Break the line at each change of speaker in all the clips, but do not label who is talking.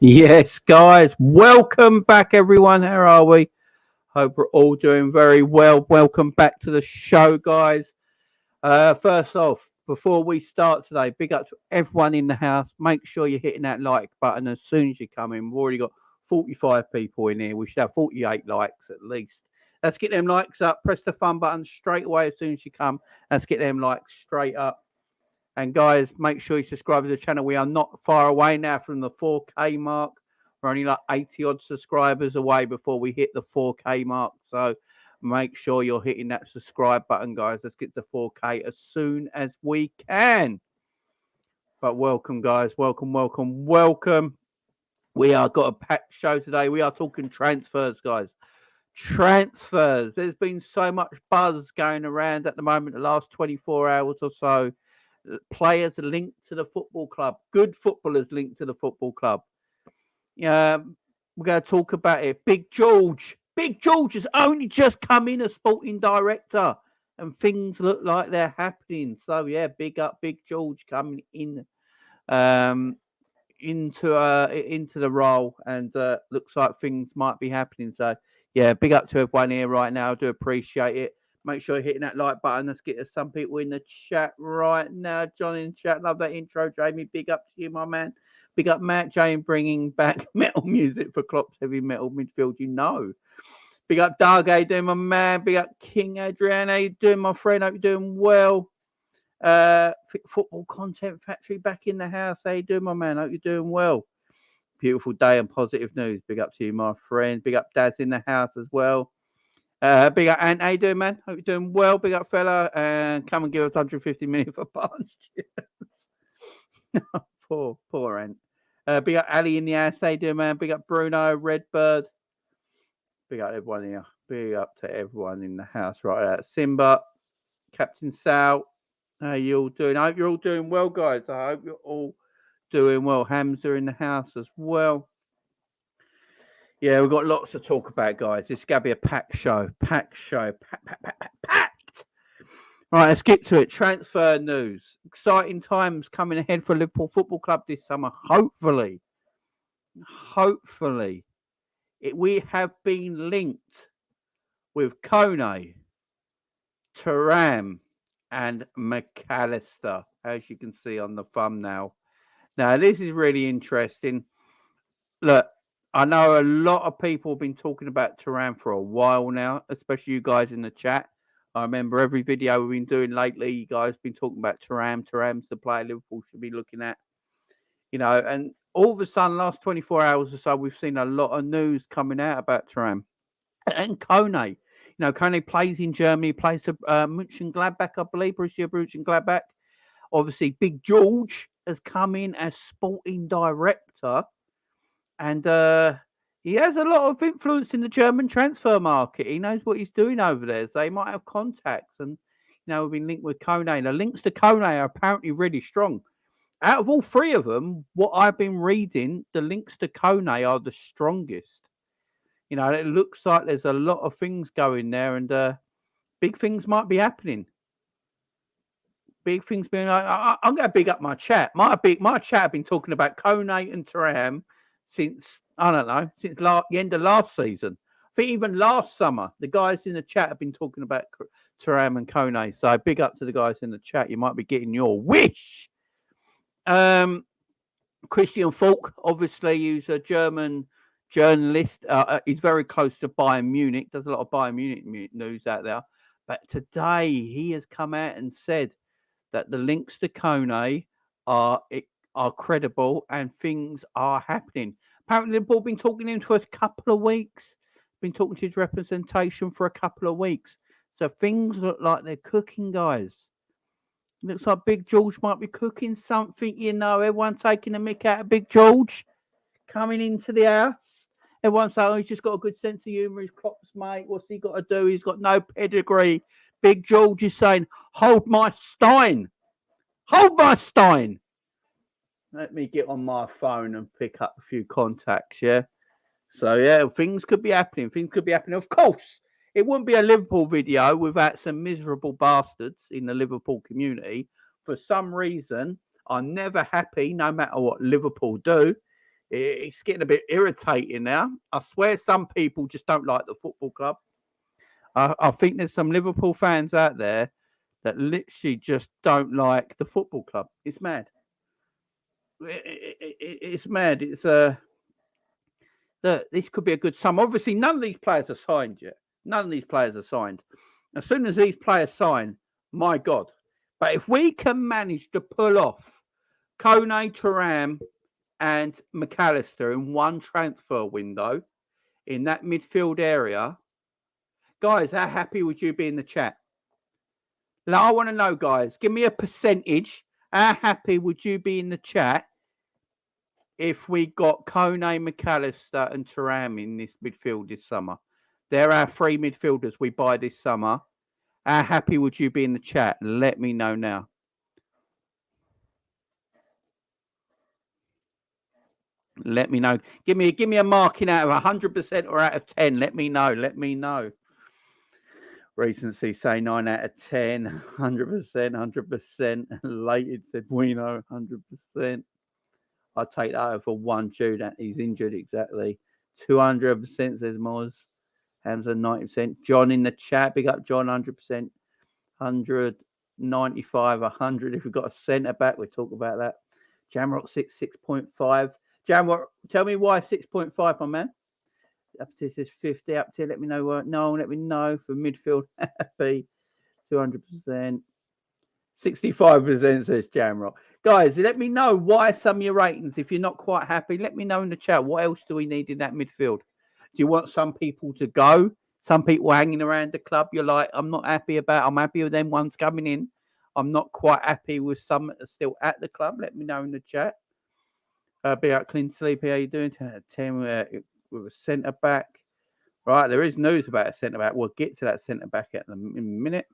Yes, guys, welcome back, everyone. How are we? Hope we're all doing very well. Welcome back to the show, guys. First off, before we start today, big up to everyone in the house. Make sure you're hitting that like button as soon as you come in. We've already got 45 people in here. We should have 48 likes at least. Let's get them likes up. Press the fun button straight away as soon as you come. Let's get them likes straight up. And guys, make sure you subscribe to the channel. We are not far away now from the 4K mark. We're only like 80 odd subscribers away before we hit the 4K mark. So make sure you're hitting that subscribe button, guys. Let's get to 4K as soon as we can. But welcome, guys. Welcome. We are got a packed show today. We are talking transfers, guys. Transfers. There's been so much buzz going around at the moment, the last 24 hours or so. Players are linked to the football club. Good footballers linked to the football club. We're going to talk about it. Big George has only just come in as sporting director, and things look like they're happening. So yeah, big up Big George coming in into the role, and looks like things might be happening. So yeah, big up to everyone here right now. I do appreciate it. Make sure you're hitting that like button. Let's get some people in the chat right now. John in the chat. Love that intro, Jamie. Big up to you, my man. Big up Matt Jane bringing back metal music for Klopp's heavy metal midfield. You know. Big up Doug. How you doing, my man? Big up King Adrian. How you doing, my friend? Hope you're doing well. Football Content Factory back in the house. How you doing, my man? Hope you're doing well. Beautiful day and positive news. Big up to you, my friend. Big up Daz in the house as well. Big up Ant, how you doing, man? Hope you're doing well. Big up, fella. And come and give us 150 minutes for Barnes. poor Ant. Big up Ali in the house. How you doing, man? Big up Bruno, Redbird. Big up everyone here. Big up to everyone in the house right out. Simba, Captain Sal. How you all doing? I hope you're all doing well, guys. I hope you're all doing well. Hamza in the house as well. Yeah, we've got lots to talk about, guys. This is going to be a packed show. Packed. Right, let's get to it. Transfer news. Exciting times coming ahead for Liverpool Football Club this summer. Hopefully, we have been linked with Kone, Thuram, and Mac Allister, as you can see on the thumbnail. Now, this is really interesting. Look, I know a lot of people have been talking about Thuram for a while now, especially you guys in the chat. I remember every video we've been doing lately, you guys have been talking about Thuram. Thuram's the player Liverpool should be looking at. You know, and all of a sudden, last 24 hours or so, we've seen a lot of news coming out about Thuram. And Kone. You know, Kone plays in Germany, plays for Mönchengladbach, I believe, Borussia Mönchengladbach. Obviously, Big George has come in as sporting director. And he has a lot of influence in the German transfer market. He knows what he's doing over there. So he might have contacts. And, you know, we've been linked with Kone. The links to Kone are apparently really strong. Out of all three of them, what I've been reading, the links to Kone are the strongest. You know, it looks like there's a lot of things going there. And big things might be happening. Big things being... I'm going to big up my chat. My chat have been talking about Kone and Thuram since, I don't know, since the end of last season. I think even last summer, the guys in the chat have been talking about Thuram and Kone. So big up to the guys in the chat. You might be getting your wish. Christian Falk, obviously, who's a German journalist. He's very close to Bayern Munich. Does a lot of Bayern Munich news out there. But today, he has come out and said that the links to Kone are credible and things are happening. Apparently, Liverpool been talking to him for a couple of weeks. Been talking to his representation for a couple of weeks. So things look like they're cooking, guys. Looks like Big George might be cooking something, you know. Everyone taking a mick out of Big George coming into the house. Everyone's saying, oh, he's just got a good sense of humour. He's Klopp's mate. What's he got to do? He's got no pedigree. Big George is saying, hold my Stein. Hold my Stein. Let me get on my phone and pick up a few contacts, yeah? So, yeah, things could be happening. Of course, it wouldn't be a Liverpool video without some miserable bastards in the Liverpool community. For some reason, are never happy no matter what Liverpool do. It's getting a bit irritating now. I swear some people just don't like the football club. I think there's some Liverpool fans out there that literally just don't like the football club. It's mad. It's mad. It's this could be a good sum. Obviously, none of these players are signed yet. None of these players are signed. As soon as these players sign, my God. But if we can manage to pull off Kone, Thuram, and Mac Allister in one transfer window in that midfield area, guys, how happy would you be in the chat? Now, I want to know, guys, give me a percentage. How happy would you be in the chat if we got Kone, Mac Allister, and Thuram in this midfield this summer? They're our 3 midfielders we buy this summer. How happy would you be in the chat? Let me know now. Let me know. Give me a marking out of 100% or out of 10. Let me know. Let me know. Recency say 9 out of 10. 100%. 100%. Lated said we know 100%. I'll take that over 1 Jude. He's injured exactly. 200% says Moz. Hamza 90%. John in the chat. Big up John. 100%. 195. 100. If we've got a centre back, we'll talk about that. Jamrock 6.5. Jamrock, tell me why 6.5, my man. Up to says 50. Up to let me know. No, let me know for midfield. Happy 200%. 65% says Jamrock. Guys, let me know why some of your ratings. If you're not quite happy, let me know in the chat. What else do we need in that midfield? Do you want some people to go? Some people hanging around the club. You're like, I'm not happy about. I'm happy with them ones coming in. I'm not quite happy with some that are still at the club. Let me know in the chat. Be out clean sleep. How you doing? 10 with a centre back. Right, there is news about a centre back. We'll get to that centre back in a minute.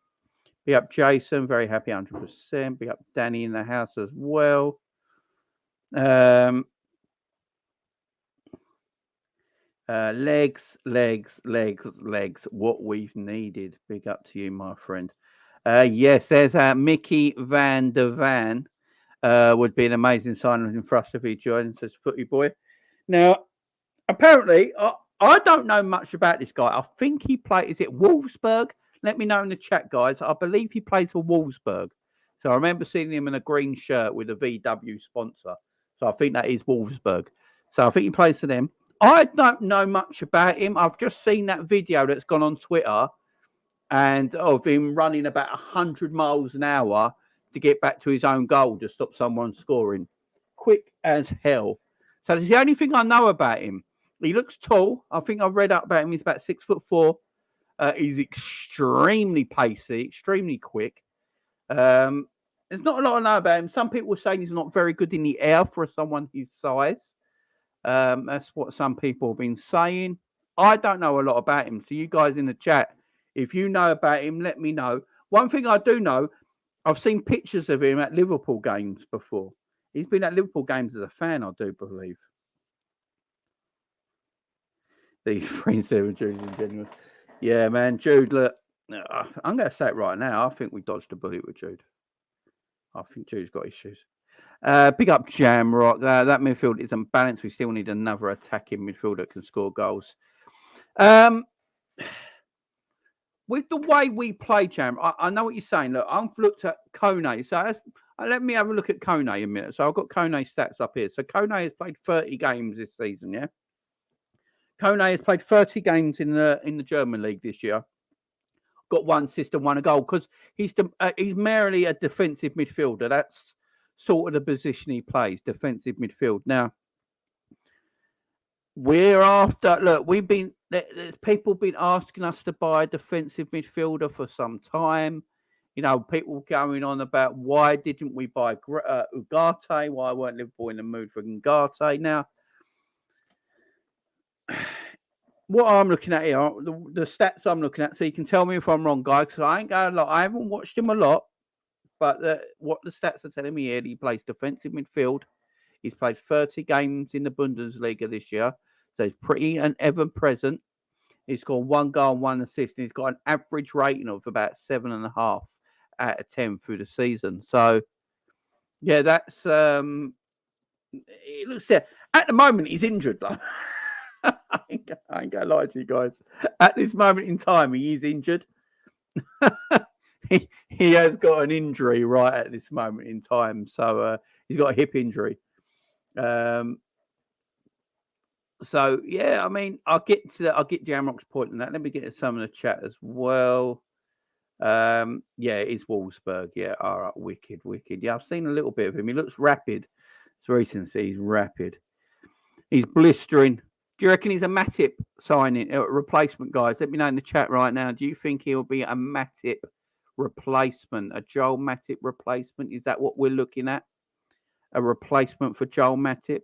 Be up Jason, very happy 100%. Be up Danny in the house as well. Legs. What we've needed. Big up to you, my friend. Yes, there's Mickey Van der Van. Would be an amazing signing for us if he joins us, Footy Boy. Now, apparently, I don't know much about this guy. I think he plays. Is it Wolfsburg? Let me know in the chat, guys. I believe he plays for Wolfsburg. So I remember seeing him in a green shirt with a VW sponsor. So I think that is Wolfsburg. So I think he plays for them. I don't know much about him. I've just seen that video that's gone on Twitter and of him running about 100 miles an hour to get back to his own goal to stop someone scoring. Quick as hell. So that's the only thing I know about him. He looks tall. I think I've read up about him. He's about 6'4". He's extremely pacey, extremely quick. There's not a lot I know about him. Some people are saying he's not very good in the air for someone his size. That's what some people have been saying. I don't know a lot about him. So you guys in the chat, if you know about him, let me know. One thing I do know, I've seen pictures of him at Liverpool games before. He's been at Liverpool games as a fan, I do believe. These friends there with Jude in general. Yeah, man, Jude, look, I'm going to say it right now. I think we dodged a bullet with Jude. I think Jude's got issues. Big up Jamrock. That midfield isn't balanced. We still need another attacking midfielder that can score goals. With the way we play, Jam, I know what you're saying. Look, I've looked at Kone. So let me have a look at Kone a minute. So I've got Kone's stats up here. So Kone has played 30 games this season, yeah? Kone has played 30 games in the German league this year. Got 1 assist and 1 goal because he's merely a defensive midfielder. That's sort of the position he plays, defensive midfield. Now, we're after. Look, there's people been asking us to buy a defensive midfielder for some time. You know, people going on about why didn't we buy 𝗜𝗙𝗢𝗢? Why weren't Liverpool in the mood for 𝗜𝗙𝗢𝗢? Now, what I'm looking at here, the stats I'm looking at, so you can tell me if I'm wrong, guys, because I ain't going a lot. I haven't watched him a lot, but what the stats are telling me here, he plays defensive midfield. He's played 30 games in the Bundesliga this year, so he's pretty and ever present. He's got 1 goal and 1 assist, and he's got an average rating of about 7.5 out of 10 through the season. So, yeah, that's it looks there. At the moment, he's injured, though. I ain't going to lie to you guys. At this moment in time, he is injured. he has got an injury right at this moment in time. So he's got a hip injury. So yeah, I mean, I'll get to that. I'll get Jamrock's point on that. Let me get to some of the chat as well. Yeah, it's Wolfsburg. Yeah, all right, wicked. Yeah, I've seen a little bit of him. He looks rapid. It's very sincere. He's rapid. He's blistering. Do you reckon he's a Matip signing replacement, guys? Let me know in the chat right now. Do you think he'll be a Matip replacement, a Joel Matip replacement? Is that what we're looking at? A replacement for Joel Matip?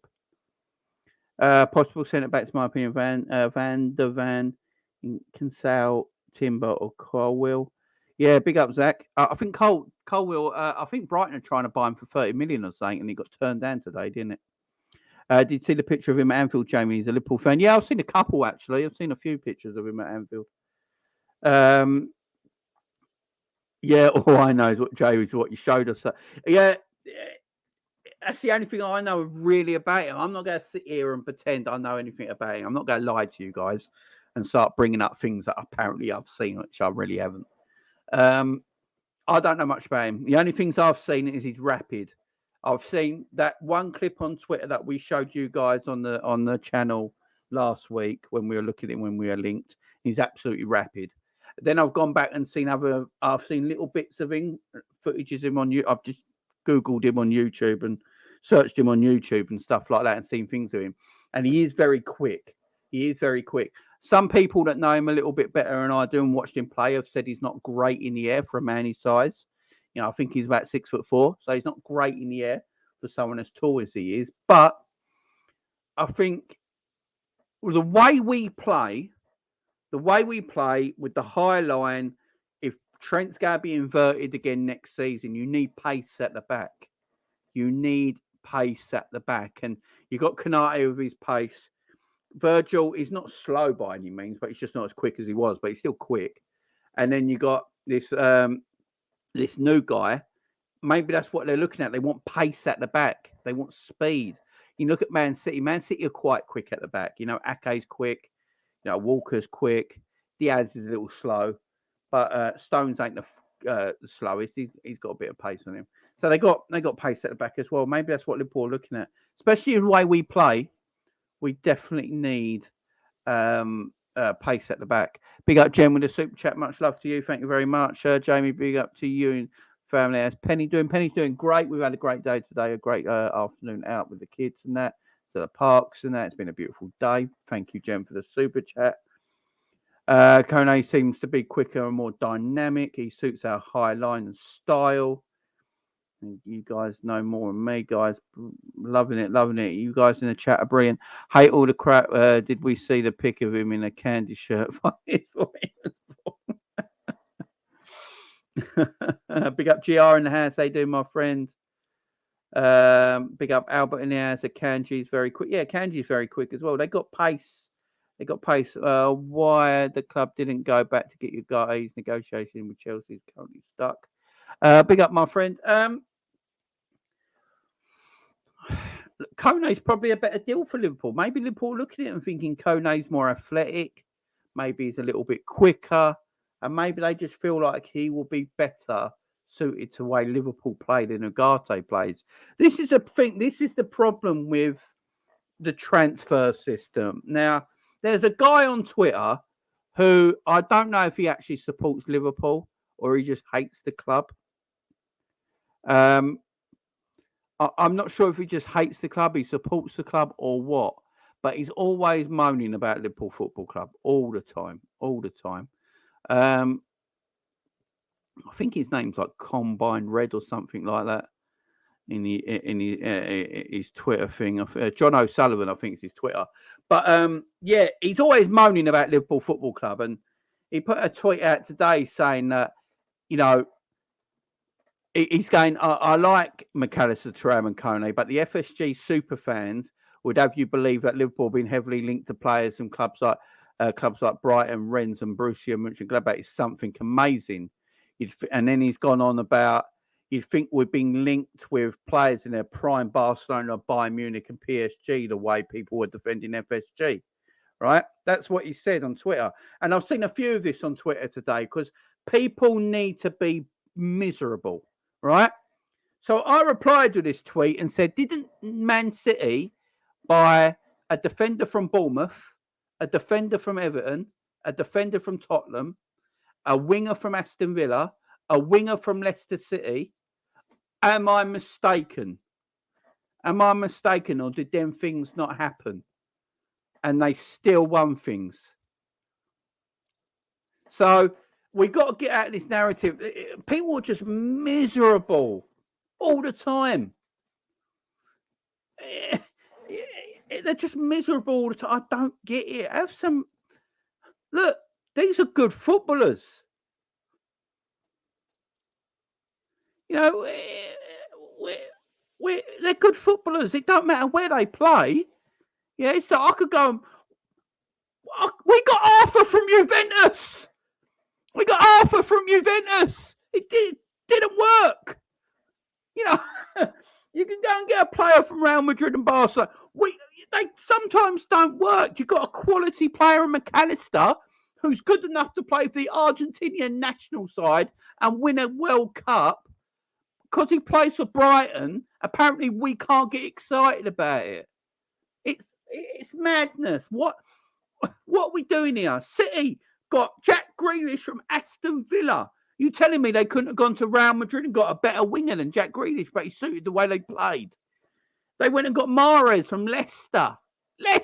Possible centre backs, my opinion, Van der Van, Kinsale, Timber, or Colwill. Yeah, big up, Zach. I think Colwill. I think Brighton are trying to buy him for 30 million or something, and he got turned down today, didn't it? Did you see the picture of him at Anfield, Jamie? He's a Liverpool fan. Yeah, I've seen a couple actually. I've seen a few pictures of him at Anfield. Yeah, all I know is what Jay is what you showed us. Yeah, that's the only thing I know really about him. I'm not going to sit here and pretend I know anything about him. I'm not going to lie to you guys and start bringing up things that apparently I've seen, which I really haven't. I don't know much about him. The only things I've seen is he's rapid. I've seen that one clip on Twitter that we showed you guys on the channel last week when we were looking at him when we were linked. He's absolutely rapid. Then I've gone back and seen I've seen little bits of him, footages of him on you. I've just Googled him on YouTube and searched him on YouTube and stuff like that and seen things of him. And he is very quick. Some people that know him a little bit better than I do and watched him play have said he's not great in the air for a man his size. You know, I think he's about 6'4", so he's not great in the air for someone as tall as he is. But I think the way we play with the high line, if Trent's going to be inverted again next season, you need pace at the back. And you've got Konate with his pace. Virgil is not slow by any means, but he's just not as quick as he was, but he's still quick. And then you got this new guy. Maybe that's what they're looking at. They want pace at the back. They want speed. You look at Man City. Man City are quite quick at the back. You know, Ake's quick. You know, Walker's quick. Diaz is a little slow, but Stones ain't the slowest. He's got a bit of pace on him. So they got pace at the back as well. Maybe that's what Liverpool are looking at, especially the way we play. We definitely need pace at the back. Big up, Jen, with the super chat. Much love to you. Thank you very much, Jamie. Big up to you and family. How's Penny doing? Penny's doing great. We've had a great day today. A great afternoon out with the kids and that, to the parks and that. It's been a beautiful day. Thank you, Jen, for the super chat. Kone seems to be quicker and more dynamic. He suits our high line and style. And you guys know more than me, guys. Loving it. You guys in the chat are brilliant. Hate all the crap. Did we see the pic of him in a candy shirt? Big up GR in the house. How you doing, my friend? Big up Albert in the house. Kanji's very quick. Yeah, Kanji's very quick as well. They got pace. Why the club didn't go back to get your guys? Negotiation with Chelsea is currently stuck. Big up, my friend. Kone's probably a better deal for Liverpool. Maybe Liverpool looking at it and thinking Kone's more athletic. Maybe he's a little bit quicker. And maybe they just feel like he will be better suited to the way Liverpool played and Ugarte plays. This is the problem with the transfer system. Now, there's a guy on Twitter who I don't know if he actually supports Liverpool or he just hates the club. I'm not sure if he just hates the club, he supports the club or what, but he's always moaning about Liverpool Football Club all the time. I think his name's like Combine Red or something like that in his Twitter thing. John O'Sullivan, I think is his Twitter. But yeah, he's always moaning about Liverpool Football Club, and he put a tweet out today saying that, you know, he's going, I like Mac Allister, Thuram and Kone, but the FSG super fans would have you believe that Liverpool have been heavily linked to players from clubs like Brighton, Rennes and Borussia Mönchengladbach is something amazing. And then he's gone on about, you'd think we're being linked with players in their prime, Barcelona, Bayern Munich and PSG, the way people were defending FSG, right? That's what he said on Twitter. And I've seen a few of this on Twitter today because people need to be miserable, right? So I replied to this tweet and said, didn't Man City buy a defender from Bournemouth, a defender from Everton, a defender from Tottenham, a winger from Aston Villa, a winger from Leicester City? Am I mistaken? Am I mistaken, or did them things not happen? And they still won things. So we got to get out of this narrative. People are just miserable all the time. They're just miserable all the time. I don't get it. Have some... Look, these are good footballers. You know, they're good footballers. It don't matter where they play. Yeah, so I could go and... We got Arthur from Juventus. We got Arthur from Juventus. It didn't work. You know, you can go and get a player from Real Madrid and Barcelona. They sometimes don't work. You've got a quality player in Mac Allister who's good enough to play for the Argentinian national side and win a World Cup. Because he plays for Brighton, apparently we can't get excited about it. It's madness. What are we doing here? City got Jack Grealish from Aston Villa. You telling me they couldn't have gone to Real Madrid and got a better winger than Jack Grealish, but he suited the way they played? They went and got Mahrez from Leicester. They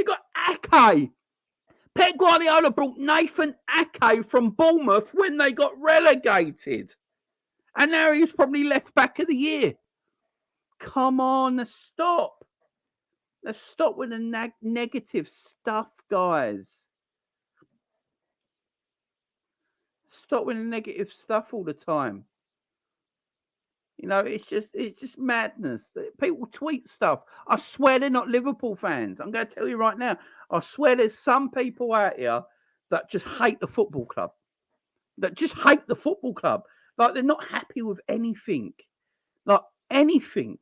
got Ake. Pep Guardiola brought Nathan Ake from Bournemouth when they got relegated. And now he's probably left back of the year. Come on, let's stop. Let's stop with the negative stuff, guys. Stop with the negative stuff all the time. You know, it's just madness. People tweet stuff. I swear they're not Liverpool fans. I'm going to tell you right now. I swear there's some people out here that just hate the football club. Like, they're not happy with anything. Like, anything.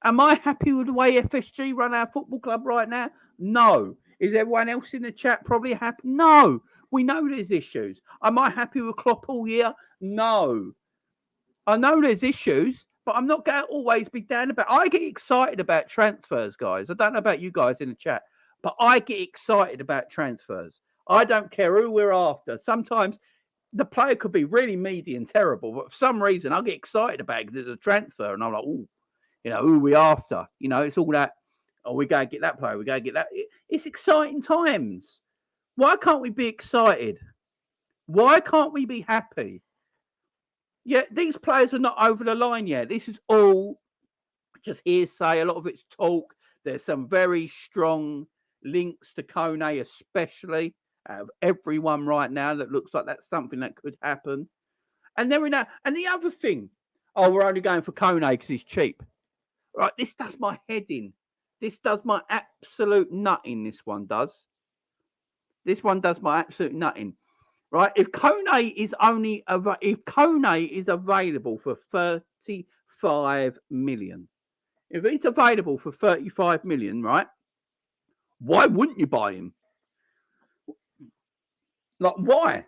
Am I happy with the way FSG run our football club right now? No. Is everyone else in the chat probably happy? No. We know there's issues. Am I happy with Klopp all year? No. I know there's issues, but I'm not going to always be down about it. I get excited about transfers, guys. I don't know about you guys in the chat, but I get excited about transfers. I don't care who we're after. Sometimes the player could be really meaty and terrible, but for some reason I get excited about it because there's a transfer and I'm like, oh, you know, who are we after? You know, it's all that, oh, we got to get that player, we got to get that. It's exciting times. Why can't we be excited? Why can't we be happy? Yeah, these players are not over the line yet. This is all just hearsay. A lot of it's talk. There's some very strong links to Kone, especially out of everyone right now that looks like that's something that could happen. And then and the other thing, oh, we're only going for Kone because he's cheap. Right, this does my head in. This does my absolute nutting, this one does. This one does my absolute nutting. Right, if Kone is available for 35 million, if he's available for 35 million, right, why wouldn't you buy him? Like, why?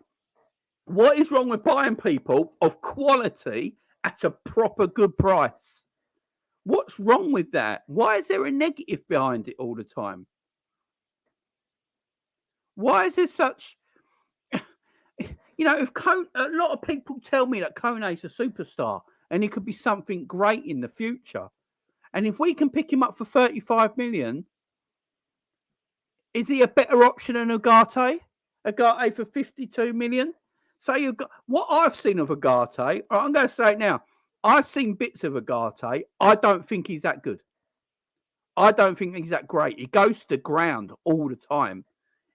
What is wrong with buying people of quality at a proper good price? What's wrong with that? Why is there a negative behind it all the time? Why is there such... You know, a lot of people tell me that Kone's a superstar and he could be something great in the future. And if we can pick him up for 35 million, is he a better option than Ugarte? Ugarte for 52 million? So you've got what I've seen of Ugarte. I'm going to say it now. I've seen bits of Ugarte. I don't think he's that good. I don't think he's that great. He goes to the ground all the time.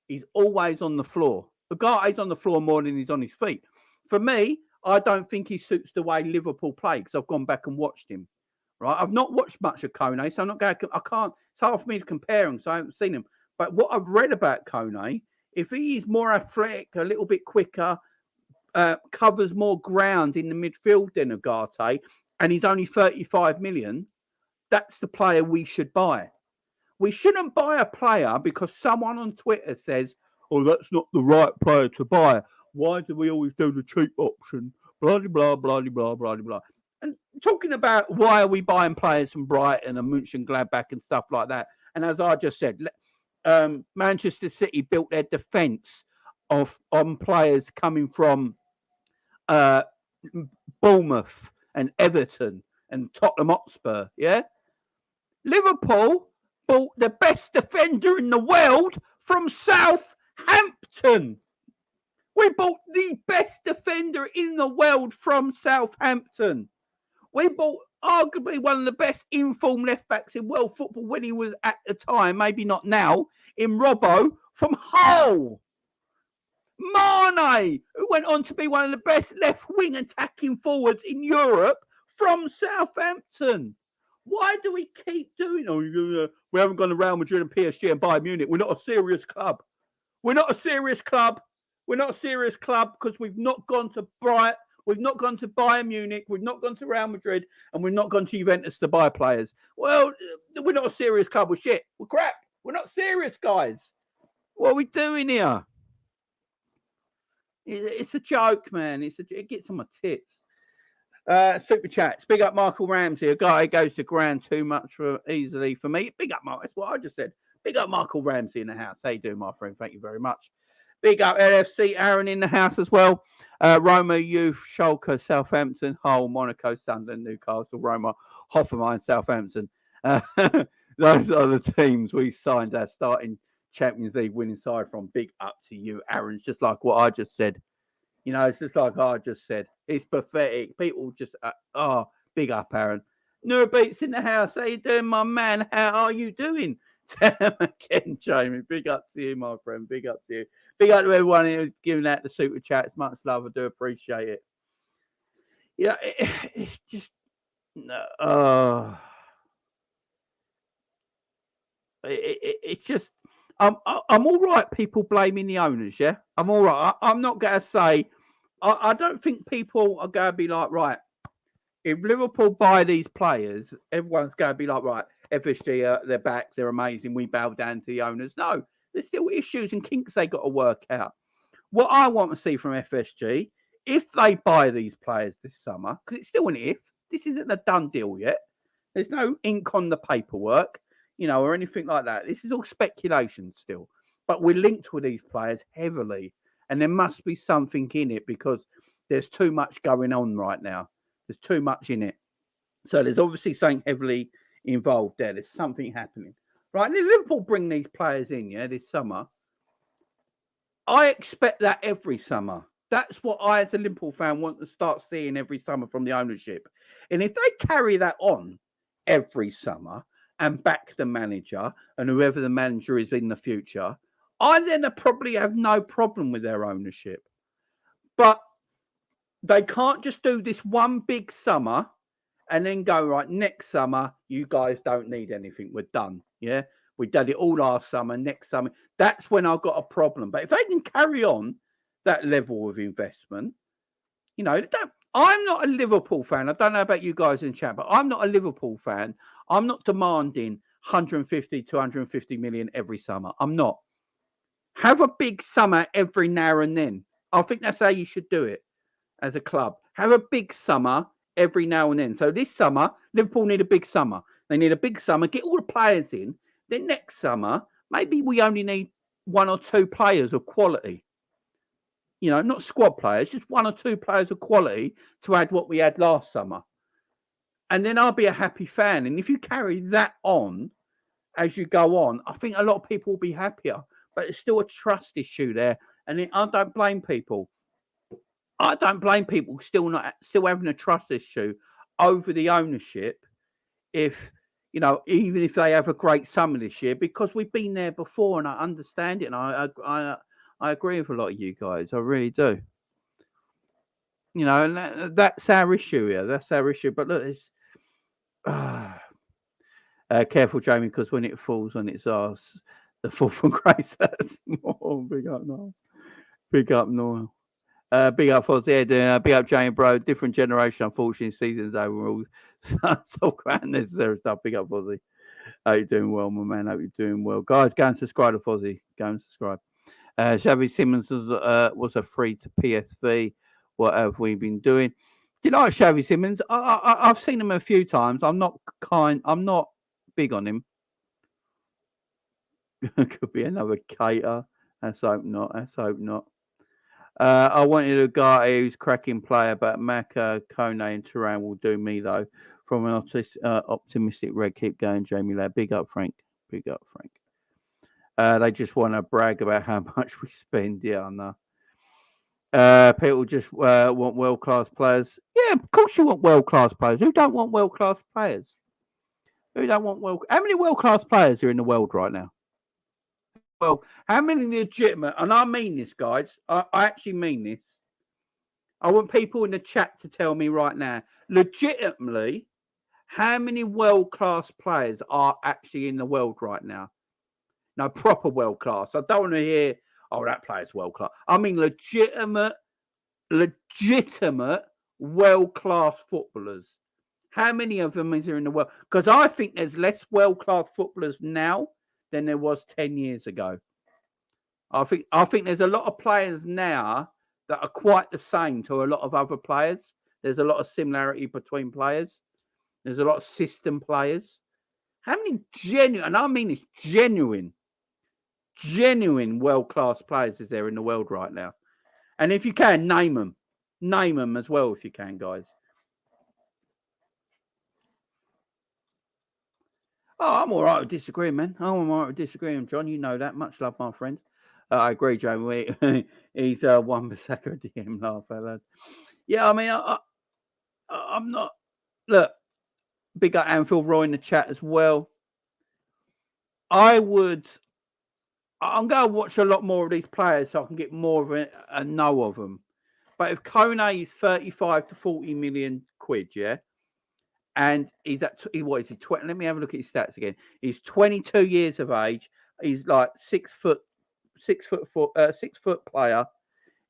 He's always on the floor. Ugarte's on the floor more than he's on his feet. For me, I don't think he suits the way Liverpool play because I've gone back and watched him. Right, I've not watched much of Kone, so I'm not going. I can't. It's hard for me to compare him, so I haven't seen him. But what I've read about Kone, if he is more athletic, a little bit quicker, covers more ground in the midfield than 𝗜𝗙𝗢, and he's only 35 million, that's the player we should buy. We shouldn't buy a player because someone on Twitter says, oh, that's not the right player to buy. Why do we always do the cheap option? Blah, blah, blah, blah, blah, blah. And talking about why are we buying players from Brighton and Mönchengladbach and stuff like that. And as I just said, Manchester City built their defence on players coming from Bournemouth and Everton and Tottenham Hotspur, yeah? Liverpool bought the best defender in the world from Southampton. We bought the best defender in the world from Southampton. We bought arguably one of the best informed left-backs in world football when he was at the time, maybe not now, in Robbo from Hull. Mane, who went on to be one of the best left-wing attacking forwards in Europe from Southampton. Why do we keep doing it? We haven't gone to Real Madrid and PSG and Bayern Munich. We're not a serious club. We're not a serious club. We're not a serious club because we've not gone to Brighton. We've not gone to Bayern Munich. We've not gone to Real Madrid. And we've not gone to Juventus to buy players. Well, we're not a serious club. We're shit. We're crap. We're not serious, guys. What are we doing here? It's a joke, man. It gets on my tits. Super chats. Big up Michael Ramsey, a guy who goes to ground too much easily for me. Big up, Mark. That's what I just said. Big up Michael Ramsey in the house. How you doing, my friend? Thank you very much. Big up LFC Aaron in the house as well. Roma, Youth, Schalke, Southampton, Hull, Monaco, Sunderland, Newcastle, Roma, Hoffenheim, Southampton. Those are the teams we signed our starting Champions League winning side from. Big up to you, Aaron. It's just like what I just said. You know, it's just like I just said. It's pathetic. People just, big up, Aaron. Beats in the house. How you doing, my man? How are you doing? Again, Jamie. Big up to you, my friend. Big up to you. Big up to everyone who's giving out the super chats. Much love. I do appreciate it. Yeah, it's just, it's just, I'm all right. People blaming the owners. Yeah, I'm all right. I'm not going to say. I don't think people are going to be like, right, if Liverpool buy these players, everyone's going to be like, right, FSG, they're back, they're amazing, we bow down to the owners. No, there's still issues and kinks they got to work out. What I want to see from FSG, if they buy these players this summer, because it's still an if, this isn't a done deal yet. There's no ink on the paperwork, or anything like that. This is all speculation still. But we're linked with these players heavily. And there must be something in it because there's too much going on right now. There's too much in it. So there's obviously something heavily involved there. There's something happening. Right? And Liverpool bring these players in, this summer. I expect that every summer. That's what I, as a Liverpool fan, want to start seeing every summer from the ownership. And if they carry that on every summer and back the manager and whoever the manager is in the future, I then probably have no problem with their ownership. But they can't just do this one big summer and then go, right, next summer, you guys don't need anything. We're done. Yeah, we did it all last summer, next summer. That's when I've got a problem. But if they can carry on that level of investment, I'm not a Liverpool fan. I don't know about you guys in chat, but I'm not a Liverpool fan. I'm not demanding 150 to 150 million every summer. I'm not. Have a big summer every now and then. I think that's how you should do it as a club. Have a big summer every now and then. So this summer, Liverpool need a big summer. They need a big summer. Get all the players in. Then next summer, maybe we only need one or two players of quality. Not squad players, just one or two players of quality to add what we had last summer. And then I'll be a happy fan. And if you carry that on as you go on, I think a lot of people will be happier. But there's still a trust issue there. And I don't blame people. I don't blame people still having a trust issue over the ownership if, even if they have a great summer this year, because we've been there before and I understand it. And I agree with a lot of you guys. I really do. And that's our issue here. That's our issue. But look, it's careful, Jamie, because when it falls on its arse, the fall from grace hurts more. Big up, Noel. Big up, Noel. Big up Fozzy, big up Jane Bro. Different generation, unfortunately, seasons overall. Talk about unnecessary stuff. Big up Fozzy. Hope you're doing well, my man. Hope you're doing well. Guys, go and subscribe to Fozzy. Go and subscribe. Xavi Simmons was a free to PSV. What have we been doing? Do you know what, Xavi Simmons? I've seen him a few times. I'm not big on him. Could be another cater. Let's hope not. Let's hope not. I wanted a guy who's cracking player, but Mac Kone and Thuram will do me though. From an optimistic red, keep going, Jamie Ladd. Big up, Frank. Big up, Frank. They just want to brag about how much we spend. Yeah, I know. People just want world-class players. Yeah, of course you want world-class players. Who don't want world-class players? Who don't want How many world-class players are in the world right now? Well, how many legitimate, and I mean this, guys, I actually mean this. I want people in the chat to tell me right now, legitimately, how many world-class players are actually in the world right now? No, proper world-class. I don't want to hear, oh, that player's world-class. I mean legitimate world-class footballers. How many of them is there in the world? Because I think there's less world-class footballers now than there was 10 years ago. I think there's a lot of players now that are quite the same to a lot of other players. There's a lot of similarity between players. There's a lot of system players. How many genuine, and I mean it's genuine world-class players is there in the world right now? And if you can, name them. Name them as well if you can, guys. Oh, I'm all right with disagreeing, man. I'm all right with disagreeing, John. You know that. Much love, my friend. I agree, Jamie. He's one Basaka DM laugh, fellas. Yeah, I mean, I'm not. Look, big up Anfield Roy in the chat as well. I'm going to watch a lot more of these players so I can get more of a know of them. But if Kone is 35 to 40 million quid, yeah, and he's at what is he? 20? Let me have a look at his stats again. He's 22 years of age. He's like 6 foot player.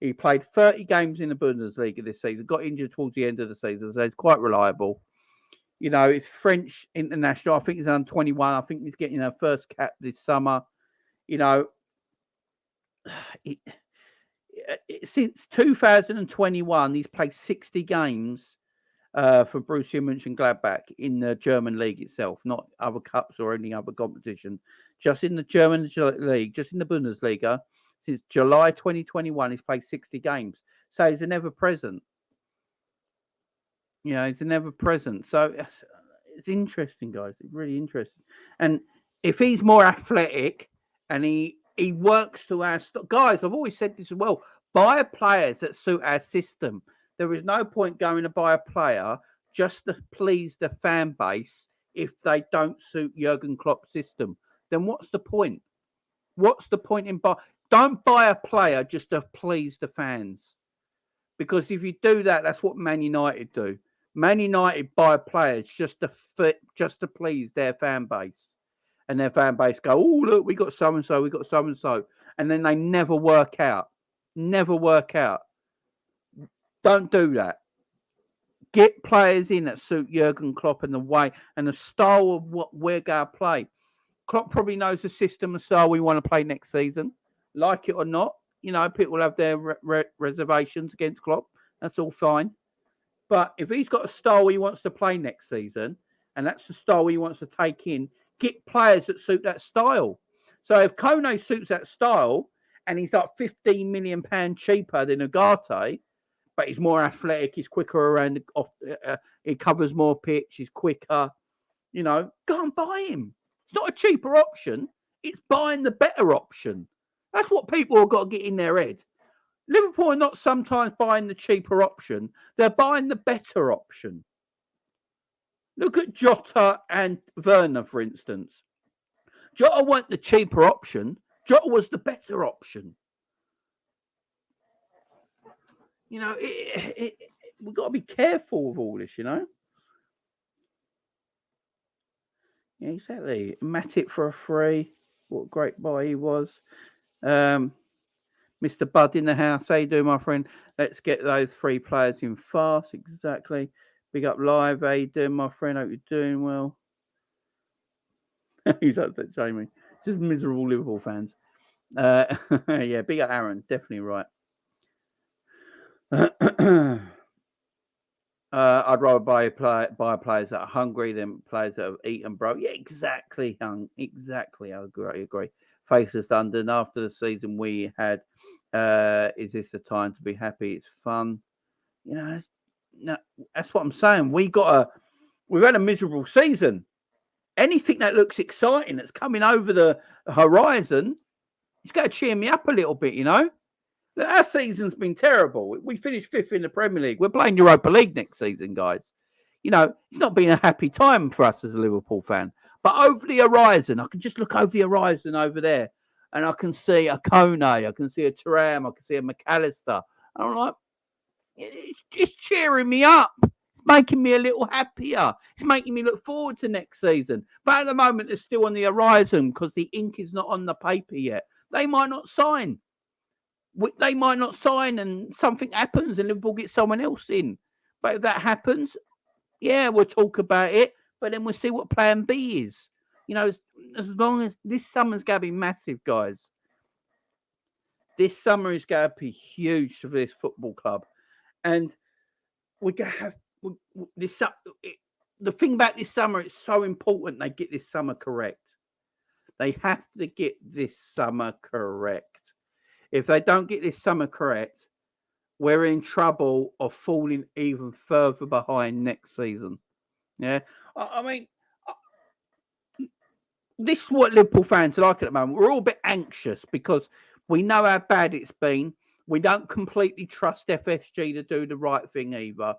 He played 30 games in the Bundesliga this season. Got injured towards the end of the season, so he's quite reliable. You know, he's French international. I think he's under 21. I think he's getting a first cap this summer. You know, since 2021, he's played 60 games for Borussia Mönchengladbach in the German league itself, not other cups or any other competition. Just in the German league, just in the Bundesliga, since July 2021, he's played 60 games. So he's an ever-present. You know, he's an ever-present. So it's interesting, guys. It's really interesting. And if he's more athletic and he works to our guys, I've always said this as well. Buy players that suit our system. There is no point going to buy a player just to please the fan base if they don't suit Jürgen Klopp's system. Then what's the point? What's the point in don't buy a player just to please the fans. Because if you do that, that's what Man United do. Man United buy players just to please their fan base. And their fan base go, oh, look, we got so-and-so, we got so-and-so. And then they never work out. Never work out. Don't do that. Get players in that suit Jurgen Klopp and the way and the style of what we're going to play. Klopp probably knows the system and style we want to play next season. Like it or not, you know, people have their reservations against Klopp. That's all fine. But if he's got a style he wants to play next season, and that's the style he wants to take in, get players that suit that style. So if Kone suits that style, and he's like £15 million cheaper than Ugarte, but he's more athletic, he's quicker around, he covers more pitch, he's quicker, you know, go and buy him. It's not a cheaper option. It's buying the better option. That's what people have got to get in their head. Liverpool are not sometimes buying the cheaper option. They're buying the better option. Look at Jota and Werner, for instance. Jota wasn't the cheaper option. Jota was the better option. You know, we've got to be careful with all this, you know. Yeah, exactly. Matip for a free. What a great buy he was. Mr. Bud in the house. How you doing, my friend? Let's get those 3 players in fast. Exactly. Big up live. How you doing, my friend? Hope you're doing well. He's upset, Jamie. Just miserable Liverpool fans. Yeah, big up Aaron. Definitely right. I'd rather buy players that are hungry than players that have eaten, bro. Yeah, exactly, Young. Exactly. I agree. Faceless London. After the season we had, is this the time to be happy? It's fun. You know, that's what I'm saying. We've had a miserable season. Anything that looks exciting that's coming over the horizon, it's got to cheer me up a little bit, you know. Our season's been terrible. We finished 5th in the Premier League. We're playing Europa League next season, guys. You know, it's not been a happy time for us as a Liverpool fan. But over the horizon, I can just look over the horizon over there, and I can see a Kone, I can see a Thuram, I can see a Mac Allister. And I'm like, it's just cheering me up. It's making me a little happier. It's making me look forward to next season. But at the moment, it's still on the horizon because the ink is not on the paper yet. They might not sign. They might not sign and something happens and Liverpool gets someone else in. But if that happens, yeah, we'll talk about it. But then we'll see what plan B is. You know, as long as this summer's going to be massive, guys. This summer is going to be huge for this football club. And we're going to have this. The thing about this summer, it's so important they get this summer correct. They have to get this summer correct. If they don't get this summer correct, we're in trouble of falling even further behind next season. Yeah. I mean, this is what Liverpool fans are like at the moment. We're all a bit anxious because we know how bad it's been. We don't completely trust FSG to do the right thing either.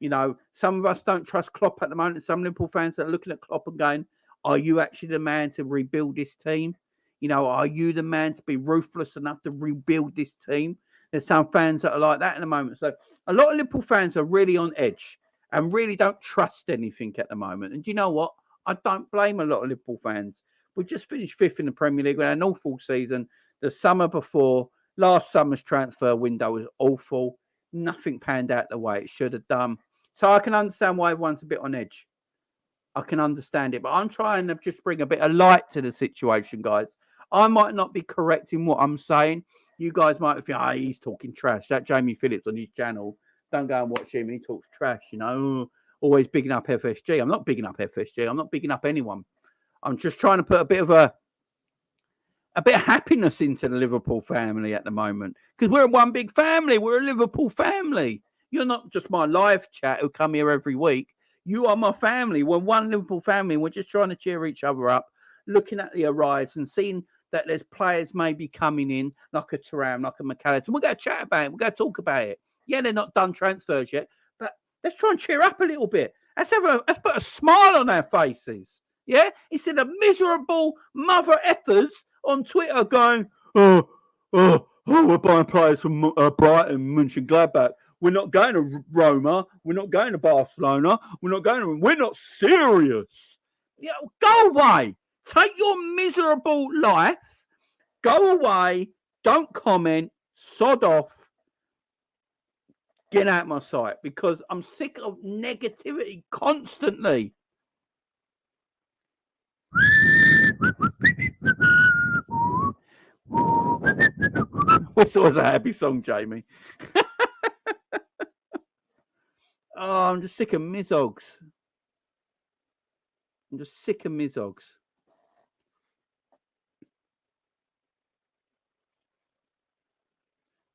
You know, some of us don't trust Klopp at the moment. Some Liverpool fans are looking at Klopp and going, are you actually the man to rebuild this team? You know, are you the man to be ruthless enough to rebuild this team? There's some fans that are like that at the moment. So a lot of Liverpool fans are really on edge and really don't trust anything at the moment. And do you know what? I don't blame a lot of Liverpool fans. We just finished 5th in the Premier League. We had an awful season. The summer before, last summer's transfer window was awful. Nothing panned out the way it should have done. So I can understand why everyone's a bit on edge. I can understand it. But I'm trying to just bring a bit of light to the situation, guys. I might not be correct in what I'm saying. You guys might think, he's talking trash. That Jamie Phillips on his channel, don't go and watch him. He talks trash, you know, always bigging up FSG. I'm not bigging up FSG. I'm not bigging up anyone. I'm just trying to put a bit of happiness into the Liverpool family at the moment because we're one big family. We're a Liverpool family. You're not just my live chat who come here every week. You are my family. We're one Liverpool family. We're just trying to cheer each other up, looking at the horizon, seeing that there's players maybe coming in, like a Thuram, like a Mac Allister. We're going to chat about it. We're going to talk about it. Yeah, they're not done transfers yet, but let's try and cheer up a little bit. Let's put a smile on our faces. Yeah? Instead of miserable mother effers on Twitter going, we're buying players from Brighton, Mönchengladbach. We're not going to Roma. We're not going to Barcelona. We're not serious. Yeah, go away. Take your miserable life. Go away. Don't comment. Sod off. Get out of my sight because I'm sick of negativity constantly. It's always a happy song, Jamie. I'm just sick of misogs.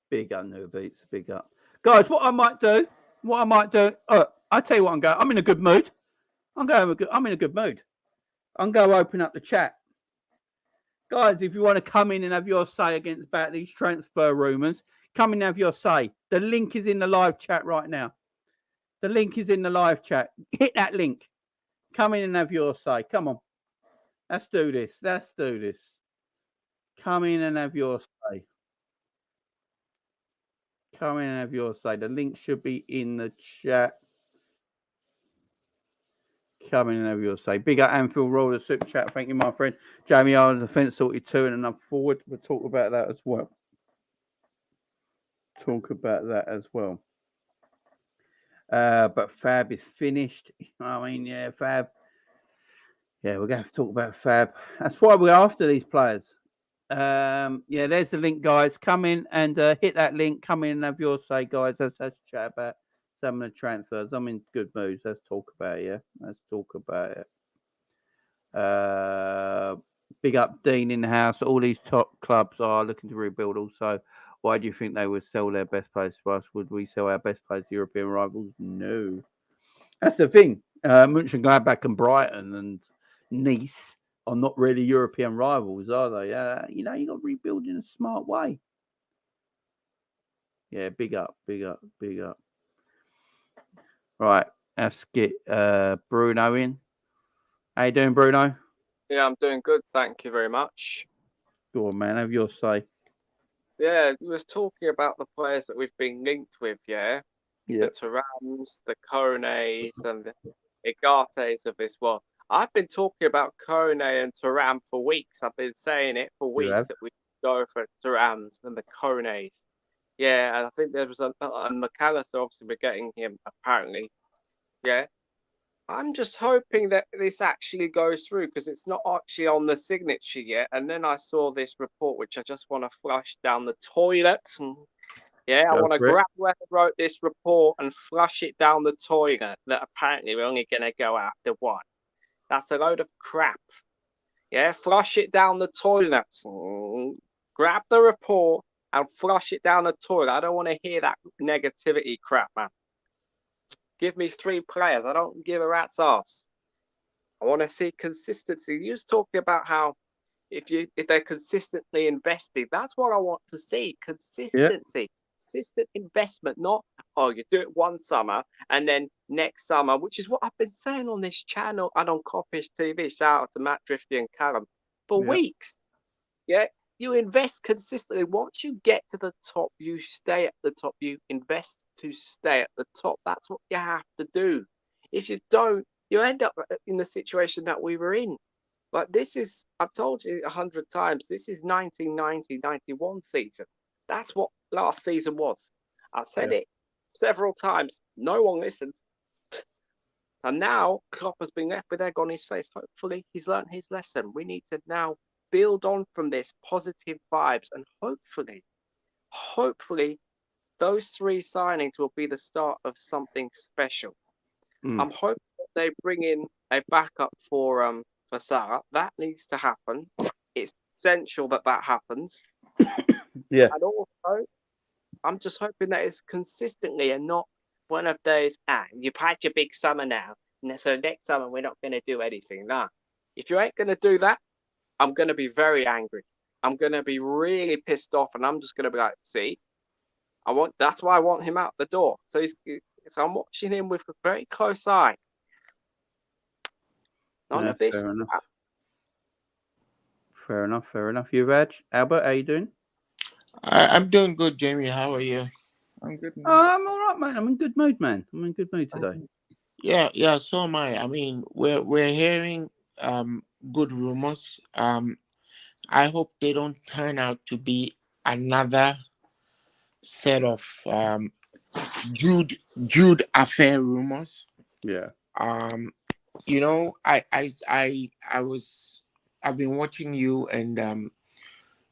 Big up, New Beats. Big up. Guys, what I might do, I tell you what, I'm in a good mood. I'm in a good mood. I'm going to open up the chat. Guys, if you want to come in and have your say about these transfer rumours, come in and have your say. The link is in the live chat right now. The link is in the live chat. Hit that link. Come in and have your say. Come on. Let's do this. Come in and have your say. The link should be in the chat. Come in and have your say. Big up Anfield Roller Super Chat. Thank you, my friend. Jamie Island defence sorted 2 and another forward. We'll talk about that as well. talk about that as well. But Fab is finished. I mean, yeah, Fab. Yeah, we're going to have to talk about Fab. That's why we're after these players. Yeah, there's the link, guys. Come in and hit that link. Come in and have your say, guys. Let's chat about some of the transfers. I'm in good moods. Let's talk about it. Yeah, let's talk about it. Big up Dean in the house. All these top clubs are looking to rebuild also. Why do you think they would sell their best players to us? Would we sell our best players to European rivals? No. That's the thing. Mönchengladbach and Brighton and Nice are not really European rivals, are they? You got to rebuild in a smart way. Yeah, big up. Right, let's get Bruno in. How you doing, Bruno?
Yeah, I'm doing good. Thank you very much.
Go on, man. Have your say.
Yeah, we was talking about the players that we've been linked with, yeah?
Yeah.
The Thurams, the Kones, and the 𝗜𝗙𝗢𝗢s of this world. I've been talking about Kone and Thuram for weeks. I've been saying it for weeks that we go for Thurams and the Kones. Yeah, and I think there was a Mac Allister, obviously we're getting him apparently. Yeah. I'm just hoping that this actually goes through because it's not actually on the signature yet. And then I saw this report, which I just want to flush down the toilets. And yeah, I want to grab whoever wrote this report and flush it down the toilet. That apparently we're only going to go after one. That's a load of crap. Yeah, flush it down the toilet. Grab the report and flush it down the toilet. I don't want to hear that negativity crap, man. Give me 3 players. I don't give a rat's ass. I want to see consistency. You was talking about how if they're consistently invested, that's what I want to see. Consistency, consistent investment. Not you do it one summer and then next summer, which is what I've been saying on this channel and on Coppish TV. Shout out to Matt Drifty and Callum for weeks. Yeah. You invest consistently. Once you get to the top, you stay at the top. You invest to stay at the top. That's what you have to do. If you don't, you end up in the situation that we were in. Like this is, I've told you 100 times, this is 1990-91 season. That's what last season was. I said it several times. No one listened. And now Klopp has been left with egg on his face. Hopefully he's learned his lesson. We need to now build on from this positive vibes, and hopefully those 3 signings will be the start of something special. I'm hoping that they bring in a backup for Sarah. That needs to happen. It's essential that happens.
Yeah.
And also I'm just hoping that it's consistently and not one of those you've had your big summer now, and so next summer we're not going to do anything. Nah, if you ain't going to do that, I'm going to be very angry. I'm going to be really pissed off, and I'm just going to be like, see, that's why I want him out the door. So I'm watching him with a very close eye. None of this.
Fair enough. You, Raj? Albert, how you doing?
I'm doing good, Jamie. How are you? I'm good.
I'm all right, man. I'm in good mood, man. I'm in good mood today.
Yeah. So am I. I mean, we're hearing good rumors. I hope they don't turn out to be another set of Jude affair rumors.
Yeah.
I've been watching you, and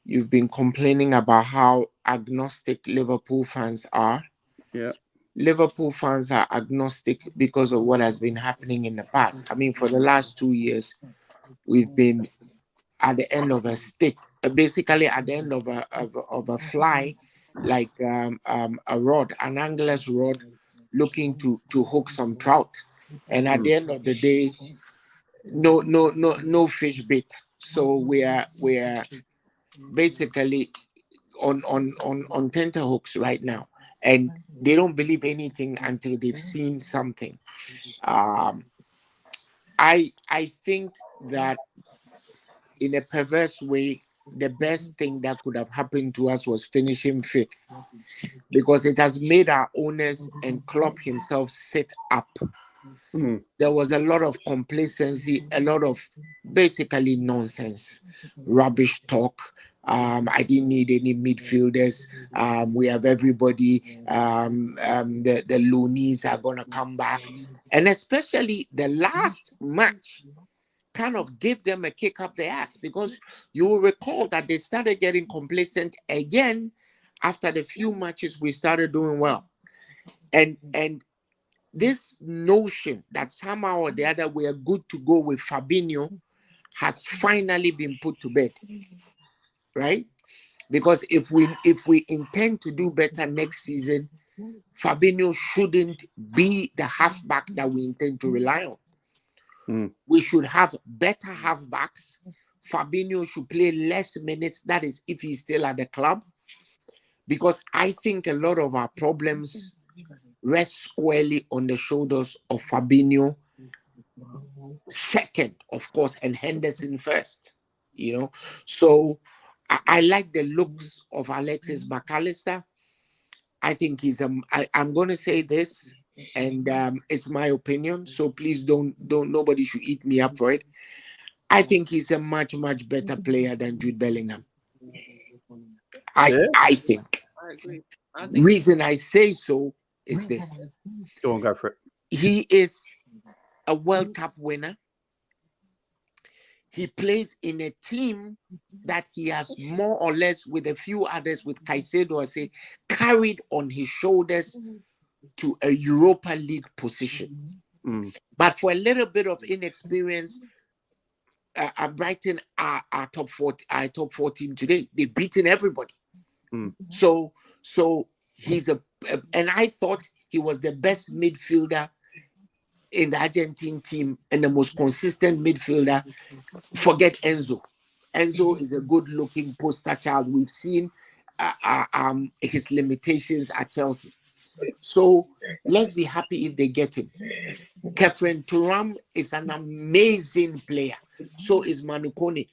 you've been complaining about how agnostic Liverpool fans are.
Yeah.
Liverpool fans are agnostic because of what has been happening in the past. I mean, for the last 2 years, we've been at the end of a stick, basically at the end of a fly, like a rod, an angler's rod, looking to hook some trout, and at the end of the day, no fish bit. So we are basically on tenterhooks right now, and they don't believe anything until they've seen something. I think that in a perverse way, the best thing that could have happened to us was finishing 5th, because it has made our owners and Klopp himself sit up. There was a lot of complacency, a lot of basically nonsense, rubbish talk, I didn't need any midfielders. We have everybody. The loonies are going to come back. And especially the last match kind of gave them a kick up the ass, because you will recall that they started getting complacent again after the few matches we started doing well. And this notion that somehow or the other we are good to go with Fabinho has finally been put to bed, right? Because if we intend to do better next season, Fabinho shouldn't be the halfback that we intend to rely on. We should have better halfbacks. Fabinho should play less minutes. That is, if he's still at the club. Because I think a lot of our problems rest squarely on the shoulders of Fabinho second, of course, and Henderson first. You know, so I like the looks of Alexis Mac Allister. I think he's I'm going to say this, and it's my opinion, so please don't nobody should eat me up for it. I think he's a much better player than Jude Bellingham. I think.
I agree.
Reason I say so is this.
Go on, go for it.
He is a World Cup winner. He plays in a team that he has more or less, with a few others, with Caicedo, I say, carried on his shoulders to a Europa League position. But for a little bit of inexperience, Brighton are top 14 today. They've beaten everybody. So he's and I thought he was the best midfielder in the Argentine team and the most consistent midfielder. Forget Enzo. Enzo is a good-looking poster child. We've seen his limitations at Chelsea. So let's be happy if they get him. Khephren Thuram is an amazing player. So is Manu Kone.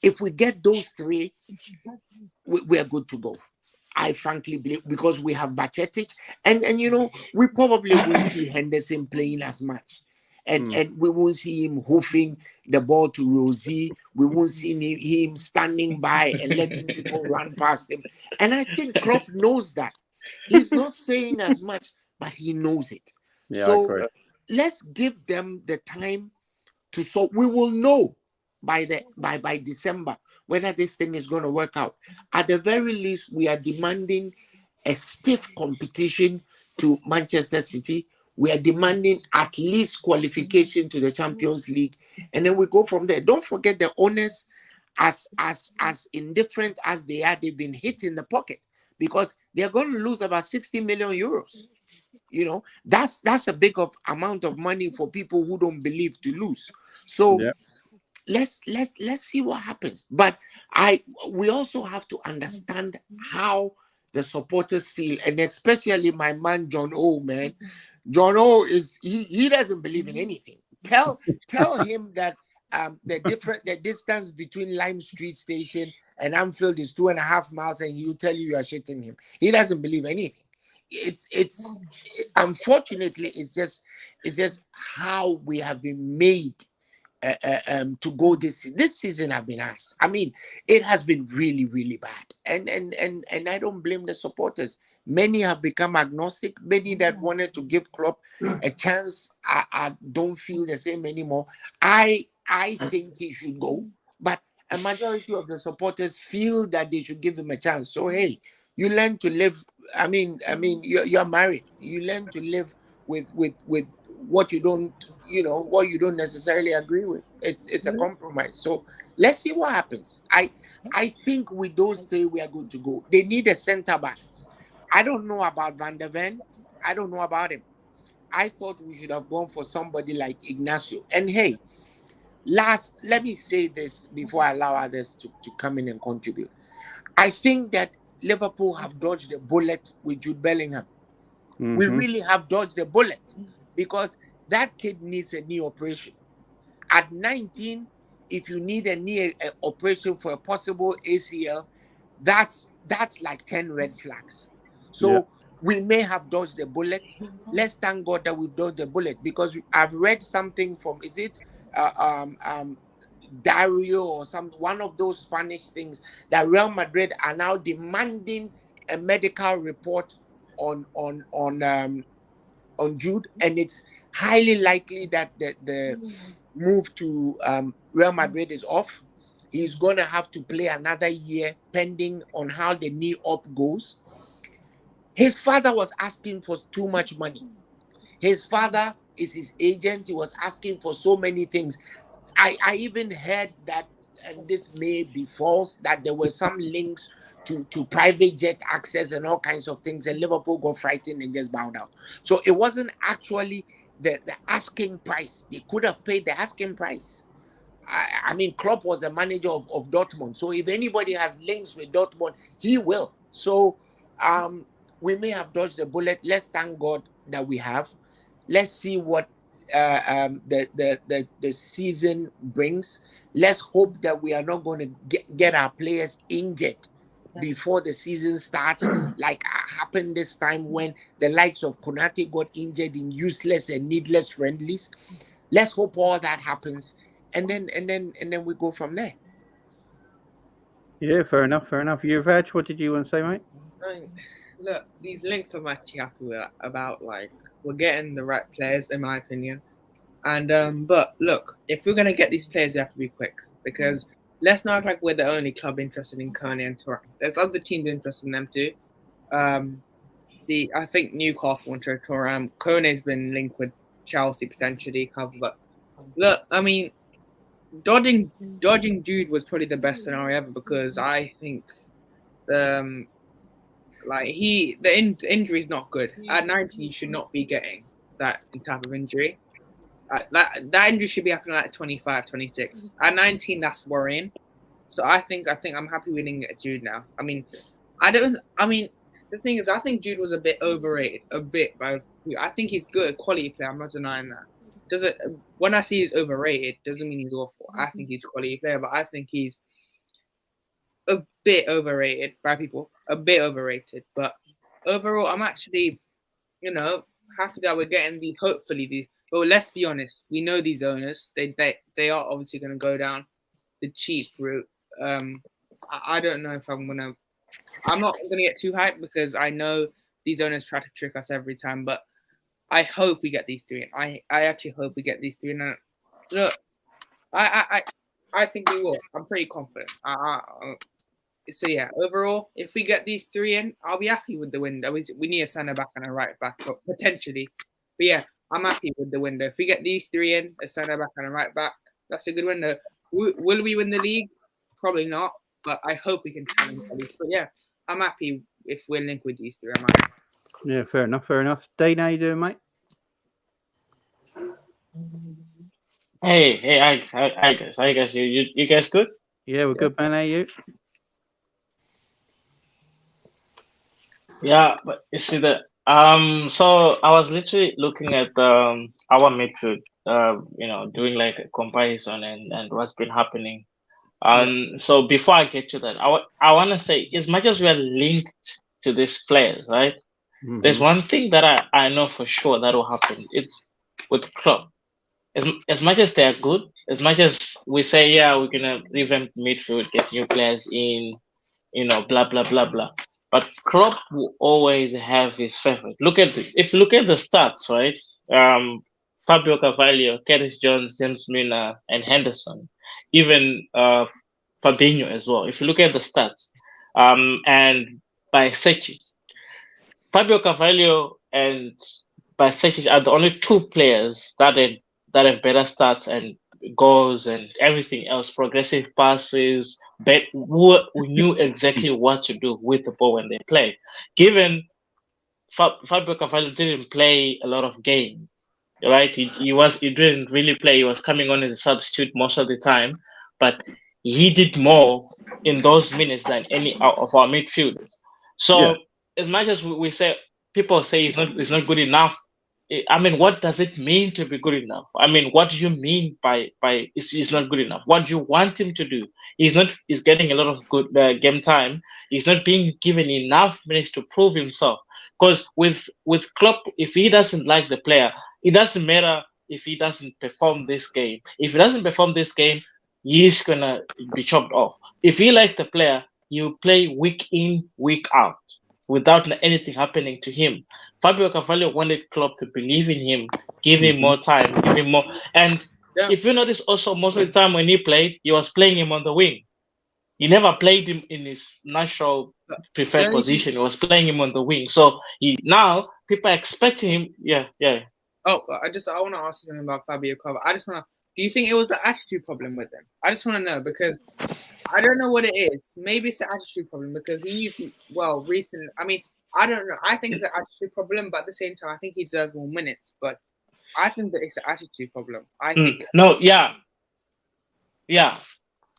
If we get those three, we are good to go. I frankly believe, because we have Bacetic, and you know, we probably won't see Henderson playing as much. And we won't see him hoofing the ball to Rosie. We won't see him standing by and letting people run past him. And I think Klopp knows that. He's not saying as much, but he knows it.
Yeah,
so let's give them the time to solve. We will know by December whether this thing is going to work out. At the very least, we are demanding a stiff competition to Manchester City. We are demanding at least qualification to the Champions League, and then we go from there. Don't forget the owners, as indifferent as they are, they've been hit in the pocket, because they're going to lose about 60 million euros. You know, that's a big amount of money for people who don't believe to lose. So let's see what happens. But we also have to understand how the supporters feel, and especially my man John O. Man, John O is he doesn't believe in anything. Tell him that the distance between Lime Street Station and Anfield is 2.5 miles, and he'll tell you are shitting him. He doesn't believe anything. It's unfortunately it's just how we have been made to go this season. Have been asked. I mean, it has been really bad, and I don't blame the supporters. Many have become agnostic. Many that wanted to give Klopp a chance, I don't feel the same anymore. I think he should go, but a majority of the supporters feel that they should give him a chance. So hey, you learn to live. I mean, you're married. You learn to live with what you don't necessarily agree with. It's a compromise. So let's see what happens. I think with those three we are good to go. They need a center back. I don't know about Van der Ven. I don't know about him. I thought we should have gone for somebody like Ignacio. And hey, let me say this before I allow others to come in and contribute. I think that Liverpool have dodged a bullet with Jude Bellingham. We really have dodged a bullet, because that kid needs a knee operation. At 19, if you need a knee operation for a possible ACL, that's like 10 red flags. So we may have dodged the bullet. Let's thank God that we've dodged the bullet, because I've read something from, is it Dario or one of those Spanish things that Real Madrid are now demanding a medical report on Jude, and it's highly likely that the move to Real Madrid is off. He's going to have to play another year pending on how the knee up goes. His father was asking for too much money. His father is his agent. He was asking for so many things. I even heard that, and this may be false, that there were some links to private jet access and all kinds of things, and Liverpool got frightened and just bowed out. So it wasn't actually the asking price. They could have paid the asking price. I mean, Klopp was the manager of Dortmund. So if anybody has links with Dortmund, he will. So we may have dodged the bullet. Let's thank God that we have. Let's see what the season brings. Let's hope that we are not going to get our players injured before the season starts, like happened this time when the likes of Konate got injured in useless and needless friendlies. Let's hope all that happens, and then we go from there.
Yeah, fair enough. You, Vag, what did you want to say, mate?
Look, these links I'm actually happy with about, like, we're getting the right players, in my opinion. And but look, if we're gonna get these players, they have to be quick, because let's not act like we're the only club interested in Kone and Thuram. There's other teams interested in them too. I think Newcastle wanted Thuram. Kone's been linked with Chelsea potentially cover, but look, I mean, dodging Jude was probably the best scenario ever, because I think the injury is not good. At 19, you should not be getting that type of injury. That injury should be happening at 25, 26. At 19, that's worrying. So I think I'm happy we didn't get Jude now. I mean, the thing is, I think Jude was a bit overrated, but I think he's good, quality player. I'm not denying that. When I say he's overrated, doesn't mean he's awful. I think he's a quality player, but I think he's a bit overrated by people. A bit overrated, but overall, I'm actually, happy that we're getting hopefully. Well, let's be honest. We know these owners. They are obviously going to go down the cheap route. I don't know if I'm not going to get too hyped, because I know these owners try to trick us every time. But I hope we get these three in. I actually hope we get these three in. Look, I think we will. I'm pretty confident. So yeah, overall, if we get these three in, I'll be happy with the window. We need a centre back and a right back, potentially. But yeah, I'm happy with the window. If we get these three in, a centre back and a right back, that's a good window. Will we win the league? Probably not, but I hope we can challenge at least. But yeah, I'm happy if we're linked with these three. I'm happy.
Yeah, fair enough. Dane, how you doing, mate?
Hey, hi guys. You guys good?
Yeah, we're good, man. How are you?
Yeah, but you see that. So I was literally looking at our midfield, doing like a comparison and what's been happening. So before I get to that, I want to say, as much as we are linked to these players, right? Mm-hmm. There's one thing that I know for sure that will happen. It's with Klopp. As much as they are good, as much as we say, yeah, we're gonna revamp midfield, get new players in, blah blah blah blah. But Klopp will always have his favorite. If you look at the stats, right? Fabio Carvalho, Curtis Jones, James Milner, and Henderson, even Fabinho as well. If you look at the stats, and by Sechi, Fabio Carvalho and Basetic are the only two players that have better stats and goals and everything else, progressive passes, but who knew exactly what to do with the ball when they play. Given Fabio Carvalho didn't play a lot of games, right? He didn't really play. He was coming on as a substitute most of the time, but he did more in those minutes than any of our midfielders. So as much as we say, people say he's not good enough. I mean, what does it mean to be good enough? I mean, what do you mean by he's not good enough? What do you want him to do? He's getting a lot of good game time. He's not being given enough minutes to prove himself. Because with Klopp, if he doesn't like the player, it doesn't matter if he doesn't perform this game. If he doesn't perform this game, he's gonna be chopped off. If he likes the player, you play week in, week out without anything happening to him. Fabio Carvalho wanted Klopp to believe in him, give him more time, give him more. And if you notice also, most of the time when he played, he was playing him on the wing. He never played him in his natural preferred position. He was playing him on the wing. So now people are expecting him. Yeah.
Oh, I want to ask you something about Fabio Carvalho. Do you think it was an attitude problem with him? I just want to know, because I don't know what it is. Maybe it's an attitude problem because he knew recently. I mean, I don't know. I think it's an attitude problem, but at the same time, I think he deserves more minutes. But I think that it's an attitude problem. I think
no.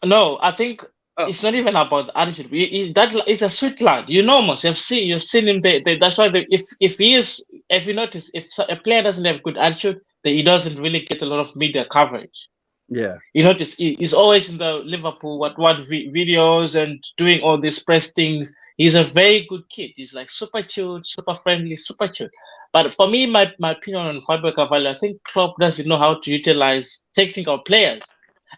No, I think it's not even about the attitude. It's a sweet lad. You know, most you've seen him. That's why if you notice, if a player doesn't have good attitude, then he doesn't really get a lot of media coverage.
Yeah,
you notice he's always in the Liverpool what videos and doing all these press things. He's a very good kid. He's like super chilled, super friendly, super chilled. But for me, my opinion on Fabio Carvalho, I think Klopp doesn't know how to utilize technical players,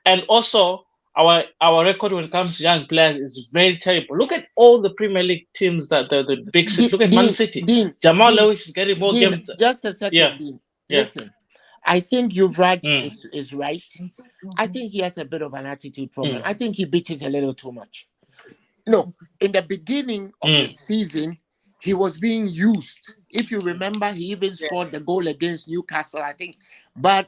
and also our record when it comes to young players is very terrible. Look at all the Premier League teams that the big six. Look at Man City. Jamal Lewis is getting more games.
Just a second,
Yeah.
Dean. Listen, I think Yuvraj is right. I think he has a bit of an attitude problem. I think he bitches a little too much. No, in the beginning of the season, he was being used. If you remember, he even scored the goal against Newcastle, I think. But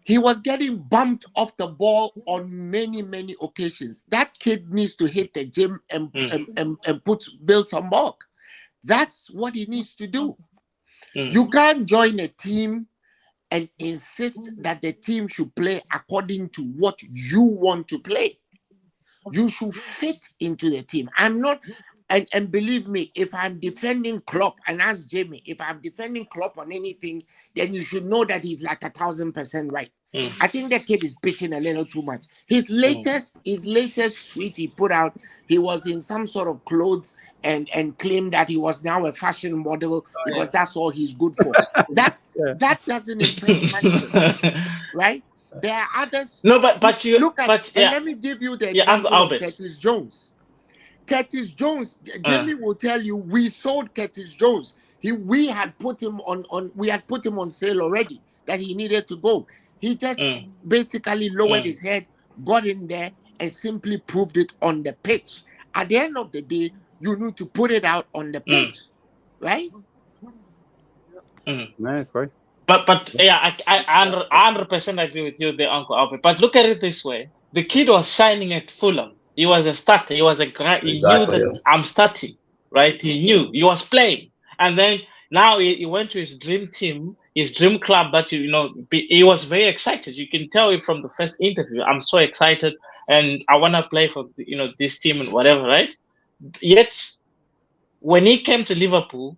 he was getting bumped off the ball on many, many occasions. That kid needs to hit the gym and build some bulk. That's what he needs to do. You can't join a team and insist that the team should play according to what you want to play. You should fit into the team. I'm not, and believe me, if I'm defending Klopp, and ask Jamie, if I'm defending Klopp on anything, then you should know that he's like 1,000% right. I think that kid is bitching a little too much. His latest tweet he put out, he was in some sort of clothes and claimed that he was now a fashion model because that's all he's good for. That doesn't impress management, right? There are others.
No, but you
look at. And let me give you the example of Curtis Jones. Curtis Jones, Jamie will tell you, we sold Curtis Jones. We had put him on sale already, that he needed to go. He just basically lowered his head, got in there, and simply proved it on the pitch. At the end of the day, you need to put it out on the pitch, right?
No, great.
But yeah, I 100% agree with you there, Uncle Albert. But look at it this way: the kid was signing at Fulham. He was a starter. He was a guy. He knew that I'm starting, right? He knew he was playing, and then now he went to his dream team, his dream club. That he was very excited. You can tell it from the first interview. I'm so excited, and I want to play for this team and whatever, right? Yet when he came to Liverpool,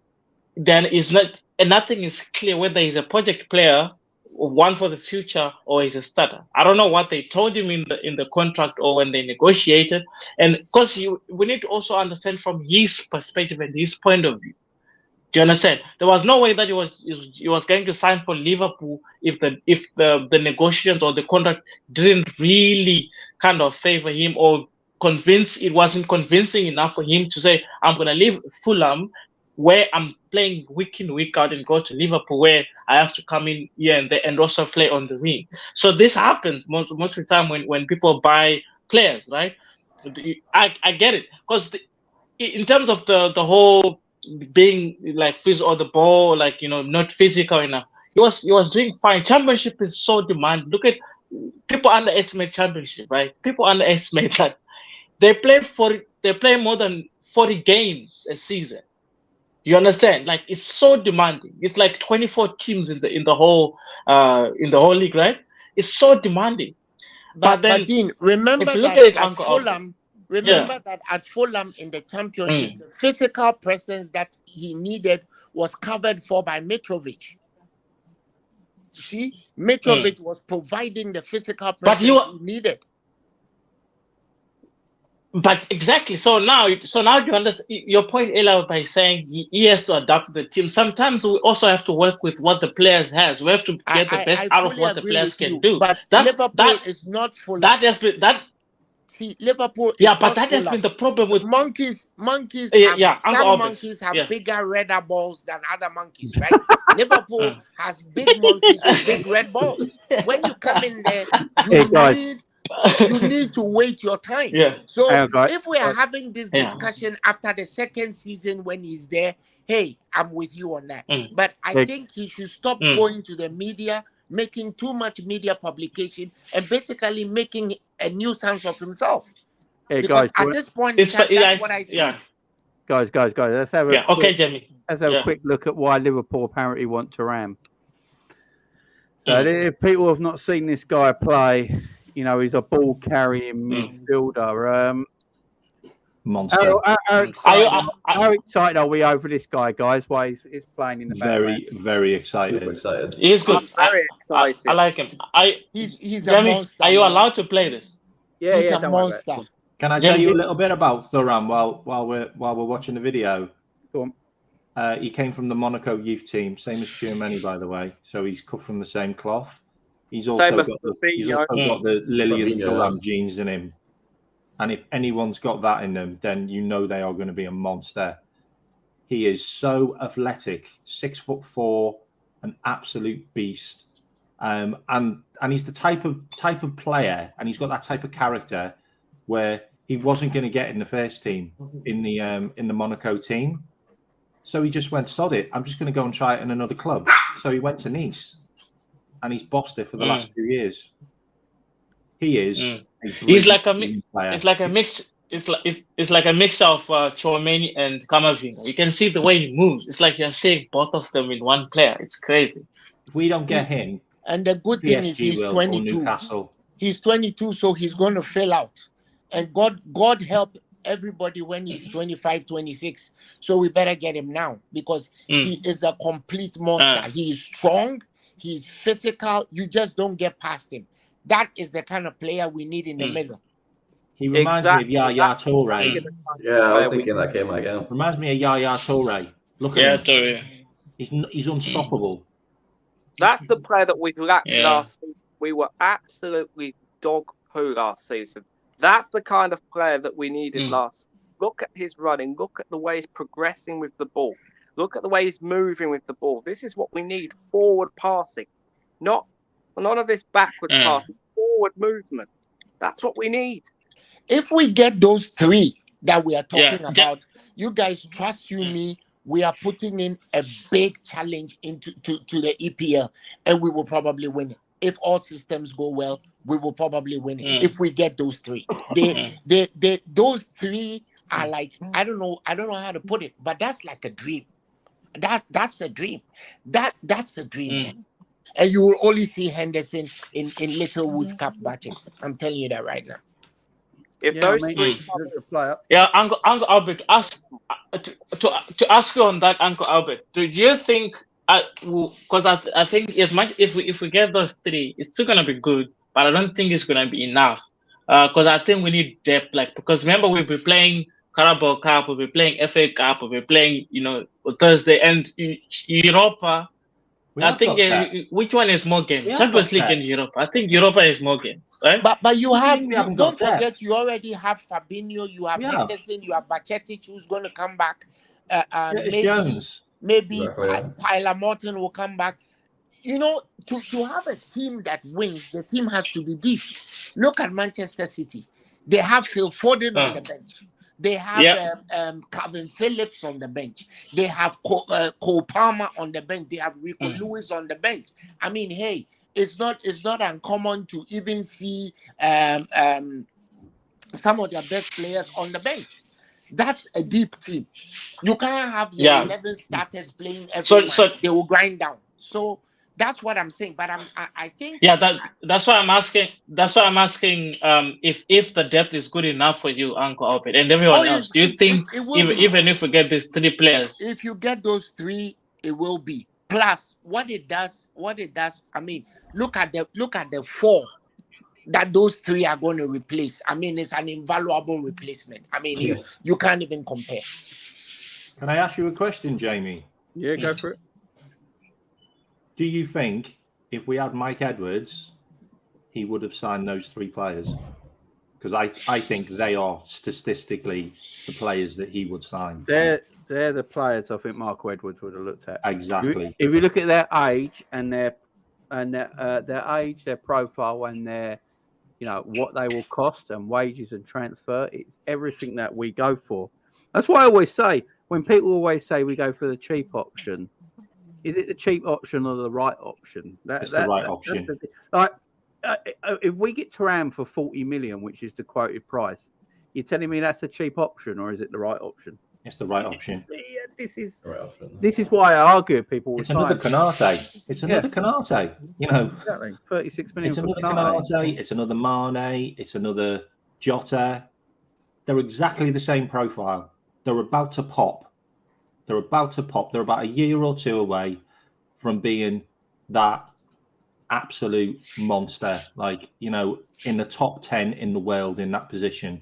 then it's not. And nothing is clear whether he's a project player, one for the future, or he's a starter. I don't know what they told him in the contract or when they negotiated. And because we need to also understand from his perspective and his point of view. Do you understand? There was no way that he was going to sign for Liverpool if the negotiations or the contract didn't really kind of favor him or it wasn't convincing enough for him to say, I'm going to leave Fulham, where I'm playing week in, week out, and go to Liverpool, where I have to come in here and there and also play on the wing. So this happens most of the time when people buy players, right? I get it, because in terms of the whole being like physical or the ball, like not physical enough, he was doing fine. Championship is so demanding. Look at people underestimate Championship, right? People underestimate that they play more than 40 games a season. You understand? Like, it's so demanding. It's like 24 teams in the whole league, right? It's so demanding. But
Dean, remember that at Fulham, that at Fulham in the Championship, the physical presence that he needed was covered for by Mitrovic. See, Mitrovic was providing the physical presence he needed.
But exactly. So now you understand your point, Ella, by saying he has to adapt to the team. Sometimes we also have to work with what the players has. We have to get the best out of what the players can do.
But Liverpool is not full.
That has been that.
See, Liverpool.
Yeah, but that has been the problem with
monkeys. Monkeys have bigger redder balls than other monkeys, right? Liverpool has big monkeys with big red balls. When you come in there, you need to wait your time.
Yeah.
So if we are having this discussion after the second season when he's there, hey, I'm with you on that. But I think he should stop going to the media, making too much media publication, and basically making a nuisance of himself.
Hey,
because
guys,
at this point, that's what I see.
Yeah. Guys, let's have a
Jamie.
Let's have a quick look at why Liverpool apparently want Thuram. So if people have not seen this guy play, you know, he's a ball carrying midfielder.
Monster.
How excited are we over this guy, guys? Why he's playing in the background?
Very excited.
He's good.
I'm very excited.
I like him.
He's
Jamie,
a monster.
are you allowed to play this?
Yeah, he's a monster.
Can I tell you a little bit about Thuram while we're watching the video?
Go on.
He came from the Monaco youth team, same as 𝗜𝗡𝗙, by the way. So he's cut from the same cloth. He's also got the Lilian Thuram genes in him. And if anyone's got that in them, then you know they are going to be a monster. He is so athletic, 6'4", an absolute beast. And he's the type of player, and he's got that type of character where he wasn't going to get in the first team in the Monaco team. So he just went, sod it, I'm just going to go and try it in another club. So he went to Nice, and he's bossed it for the last 2 years. He is.
He's like a player. It's like a mix. It's like a mix of 𝗜𝗡𝗙 and Camavinga. You can see the way he moves. It's like you're seeing both of them in one player. It's crazy.
If we don't get him,
and the good thing is he's 22. He's 22, so he's going to fill out. And God help everybody when he's 25, 26. So we better get him now because he is a complete monster. He is strong. He's physical. You just don't get past him. That is the kind of player we need in the middle.
He reminds me of Yaya Toure.
Yeah, I was thinking that came again.
Reminds me of Yaya Toure. Look at him. He's unstoppable.
That's the player that we've lacked last season. We were absolutely dog poo last season. That's the kind of player that we needed last. Look at his running. Look at the way he's progressing with the ball. Look at the way he's moving with the ball. This is what we need. Forward passing. None of this backwards passing. Forward movement. That's what we need.
If we get those three that we are talking about, you guys trust me, we are putting in a big challenge to the EPL, and we will probably win it. If all systems go well, we will probably win it. If we get those three. Those three are like, I don't know how to put it, but that's like a dream. That's a dream. That's a dream, man. And you will only see Henderson in Little Woods Cup matches. I'm telling you that right now.
If those three,
Uncle Albert, to ask you on that, Uncle Albert, do you think? Because I think as much if we get those three, it's still gonna be good, but I don't think it's gonna be enough. Because I think we need depth, because remember we'll be playing Carabao Cup, we'll be playing FA Cup, we'll be playing Thursday and Europa. I think which one is more games? Champions League and Europa. I think Europa is more games, right?
But you don't forget you already have Fabinho, you have Henderson, you have Bacetic who's going to come back. Maybe Tyler Morton will come back. To have a team that wins, the team has to be deep. Look at Manchester City. They have Phil Foden on the bench. They have Calvin Phillips on the bench. They have Cole Palmer on the bench. They have Rico Lewis on the bench. I mean, hey, it's not uncommon to even see some of their best players on the bench. That's a deep team. You can't have your 11 starters playing every match. They will grind down. So that's what I'm saying. But I think
that's why I'm asking. That's why I'm asking if the depth is good enough for you, Uncle Albert, and everyone else. Do you think even if we get these three players,
if you get those three, it will be. Plus, what it does. I mean, look at the four that those three are going to replace. I mean, it's an invaluable replacement. I mean, you can't even compare.
Can I ask you a question, Jamie?
Yeah, go for it.
Do you think if we had Mike Edwards, he would have signed those three players? Because I think they are statistically the players that he would sign.
They're the players I think Mark Edwards would have looked at.
Exactly.
If you look at their age and their age, their profile, and their what they will cost and wages and transfer, it's everything that we go for. That's why I always say, when people always say we go for the cheap option, is it the cheap option or the right option?
It's the right option.
If we get Thuram for 40 million, which is the quoted price, you're telling me that's a cheap option, or is it the right option?
It's the right option.
This is
the right option.
This is why I argue with people.
It's another Konate. It's another Konate.
Exactly. 36 million.
It's another Konate. It's another Mane. It's another Jota. They're exactly the same profile. They're about to pop. They're about a year or two away from being that absolute monster, in the top 10 in the world in that position.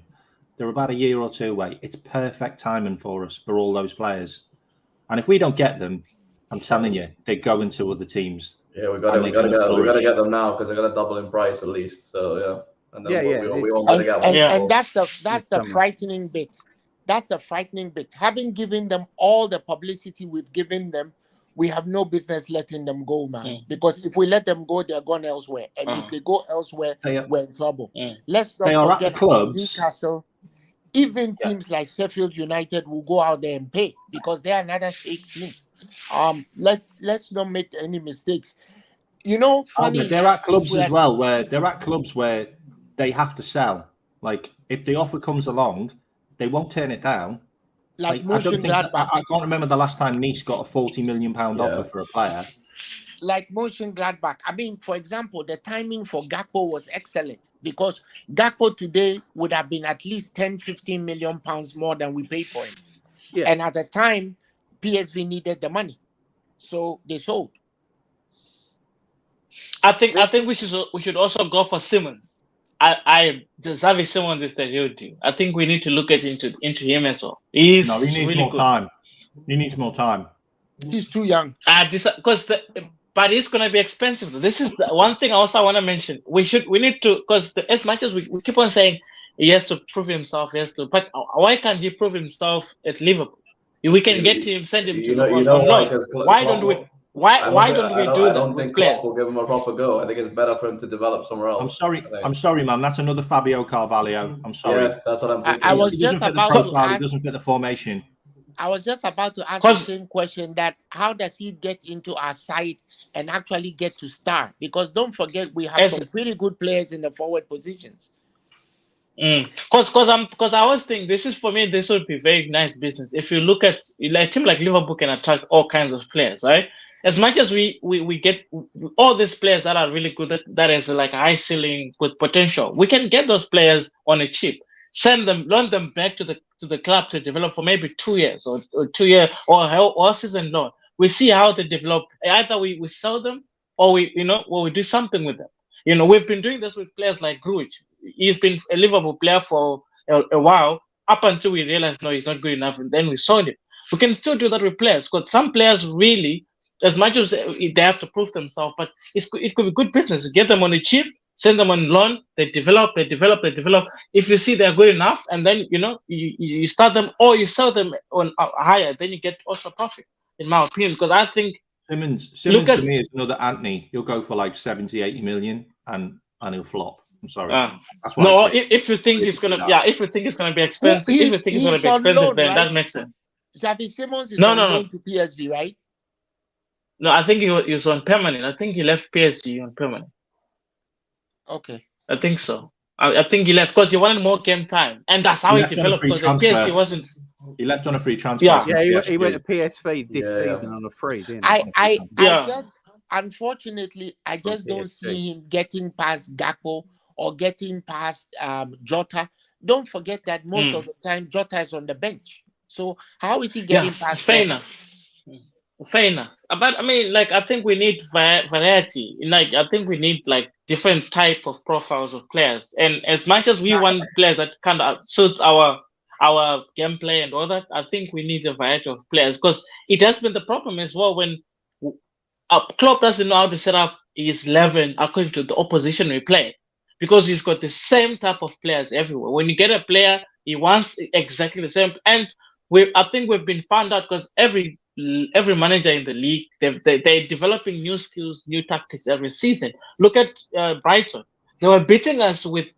They're about a year or two away. It's perfect timing for us, for all those players. And if we don't get them, I'm telling you, they go into other teams.
Yeah, we gotta get them now, because they're gonna double in price at least. So yeah, and then we won't get one.
And that's the frightening bit. That's the frightening bit. Having given them all the publicity we've given them, we have no business letting them go, man. Because if we let them go, they're gone elsewhere. And if they go elsewhere, we're in trouble. Let's not forget Newcastle. Even teams like Sheffield United will go out there and pay, because they're another shake team. Let's not make any mistakes. Funny.
They're at clubs as well, where they have to sell. Like, if the offer comes along, they won't turn it down. I can't remember the last time Nice got a £40 million offer for a player.
Like Mönchengladbach. I mean, for example, the timing for Gakpo was excellent, because Gakpo today would have been at least 10-15 million pounds more than we paid for him. Yeah. And at the time, PSV needed the money, so they sold.
I think we should also go for Simmons. Xavi Simmons is the real deal. I think we need to look into him as well. He needs really more
time. He needs more time.
He's too young.
But it's going to be expensive. This is the one thing I want to mention. We need to, because as much as we keep on saying he has to prove himself, but why can't he prove himself at Liverpool? We can get him, send him to why don't we? Why don't we do that? I don't think Klopp
will give him a proper go. I think it's better for him to develop somewhere else.
I'm sorry, man. That's another Fabio Carvalho. I'm sorry.
Yeah, that's what I'm thinking.
I was just about to ask.
It doesn't fit the formation.
I was just about to ask the same question, that how does he get into our side and actually get to start? Because don't forget, we have some pretty good players in the forward positions.
Because I always think this would be very nice business. If you look at a team like Liverpool can attract all kinds of players, right? As much as we get all these players that are really good, that is like a high ceiling with potential, we can get those players on a cheap, loan them back to the club to develop for maybe 2 years or 2 year or season loan. We see how they develop. Either we sell them or we do something with them. We've been doing this with players like Grujic. He's been a Liverpool player for a while, up until we realized no, he's not good enough, and then we sold him. We can still do that with players, because some players really, as much as they have to prove themselves, but it could be good business. You get them on a cheap, send them on loan, they develop. If you see they're good enough, and then you start them or you sell them on higher, then you get also profit, in my opinion. Because I think
Simmons to me is another Anthony. He'll go for like 70-80 million and he'll flop. I'm sorry.
That's no, if you think it's gonna be expensive, then that makes sense.
Xavi Simmons is on loan to PSV, right?
No, I think he was on permanent. I think he left PSG on permanent.
Okay.
I think so. I think he left because he wanted more game time, and that's how he developed. Because at PSG wasn't.
He left on a free transfer.
Yeah, he went to PSV this season on a free. Didn't he?
I just, unfortunately, I just don't see him getting past Gakpo or getting past Jota. Don't forget that most of the time Jota is on the bench. So how is he getting past?
Fair enough. But I mean, I think we need variety. I think we need different type of profiles of players. And as much as we want players that kind of suits our gameplay and all that, I think we need a variety of players, because it has been the problem as well when Klopp doesn't know how to set up his 11 according to the opposition we play, because he's got the same type of players everywhere. When you get a player, he wants exactly the same. And I think we've been found out, because every manager in the league, they're developing new skills, new tactics every season. Look at Brighton. They were beating us with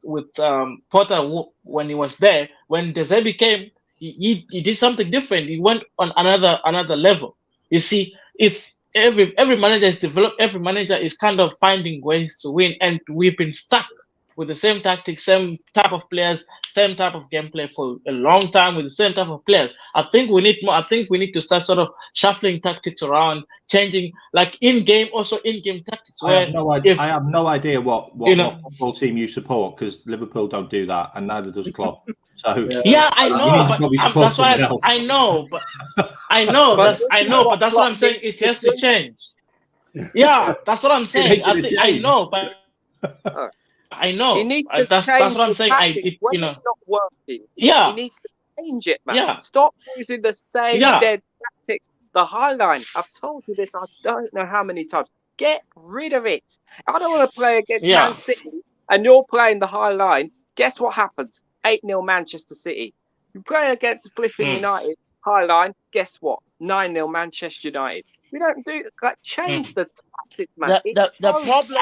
Potter when he was there. When De Zerbi came, he did something different. He went on another level. You see, it's every manager is developed. Every manager is kind of finding ways to win, and we've been stuck with the same tactics, same type of players, same type of gameplay for a long time with the same type of players. I think we need more. I think we need to start sort of shuffling tactics around, changing, like in-game tactics.
I have no idea what football team you support, because Liverpool don't do that, and neither does Klopp. So
yeah, I know, but that's why I know, but that's what I'm saying. It has to change. Yeah, that's what I'm saying. I know, but. I know. That's what I'm saying.
It's not working.
Yeah.
He needs to change it, man.
Yeah.
Stop using the same dead tactics. The high line. I've told you this. I don't know how many times. Get rid of it. I don't want to play against Man City, and you're playing the high line. Guess what happens? 8-0 Manchester City. You play against Flipping United high line. Guess what? 9-0 Manchester United. We don't do change the tactics, man.
The problem.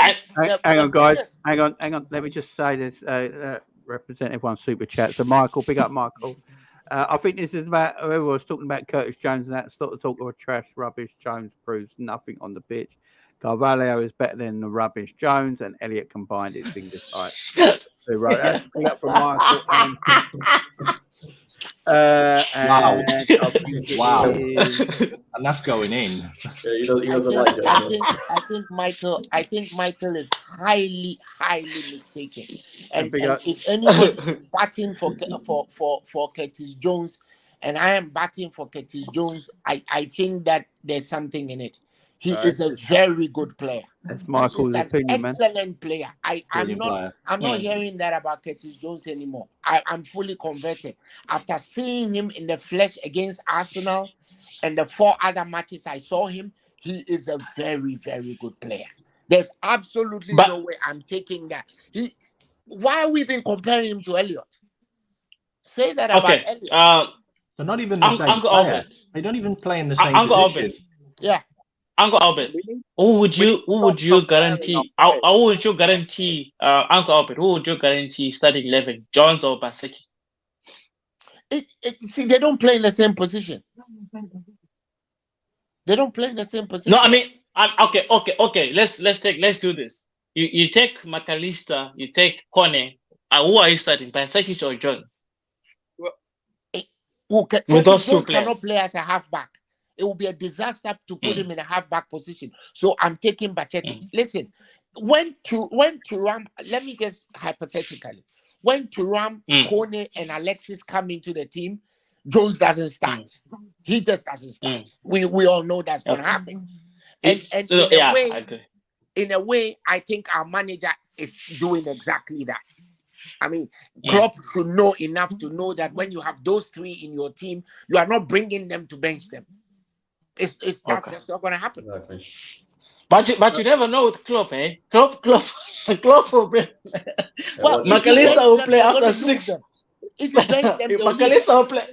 Hang on, guys. Hang on. Let me just say this. Representative on Super Chat. So, Michael, big up, Michael. I think this is about whoever was talking about Curtis Jones and that sort of talk of trash, rubbish. Jones proves nothing on the pitch. Carvalho is better than the rubbish Jones, and Elliott combined his fingers tight. So, right, that's big up from Michael.
Wow. And that's going in.
I think Michael is highly mistaken. And if anybody is batting for Curtis Jones, and I am batting for Curtis Jones, I think that there's something in it. He is a very good player.
That's Michael's opinion,
excellent player. I'm not hearing that about Curtis Jones anymore. I'm fully converted. After seeing him in the flesh against Arsenal and the 4 other matches I saw him, he is a very, very good player. There's absolutely no way I'm taking that. Why are we even comparing him to Elliott? Say that about Elliott.
They're not even the same player. They don't even play in the same position.
Yeah.
Uncle Albert, who would you guarantee? How would you guarantee, Uncle Albert? Who would you guarantee starting 11, Jones or Baseki?
See, they don't play in the same position. They don't play in the same position.
No, I mean, okay. Let's do this. You take Mac Allister, you take Kone. Who are you starting, Baseki or Jones?
With those two players, cannot play as a halfback. It will be a disaster to put him in a halfback position. So I'm taking Bacetic. Listen, when Thuram, let me just hypothetically, when Thuram, Kone, and Alexis come into the team, Jones doesn't start. He just doesn't start. We all know that's going to happen. And in a way, I think our manager is doing exactly that. I mean, Klopp should know enough to know that when you have those 3 in your team, you are not bringing them to bench them. That's just not going to happen.
Exactly.
But you never know with Klopp, eh? Klopp will bring. Mac Allister will play after 6.
If you bench them,
Mac Allister will play.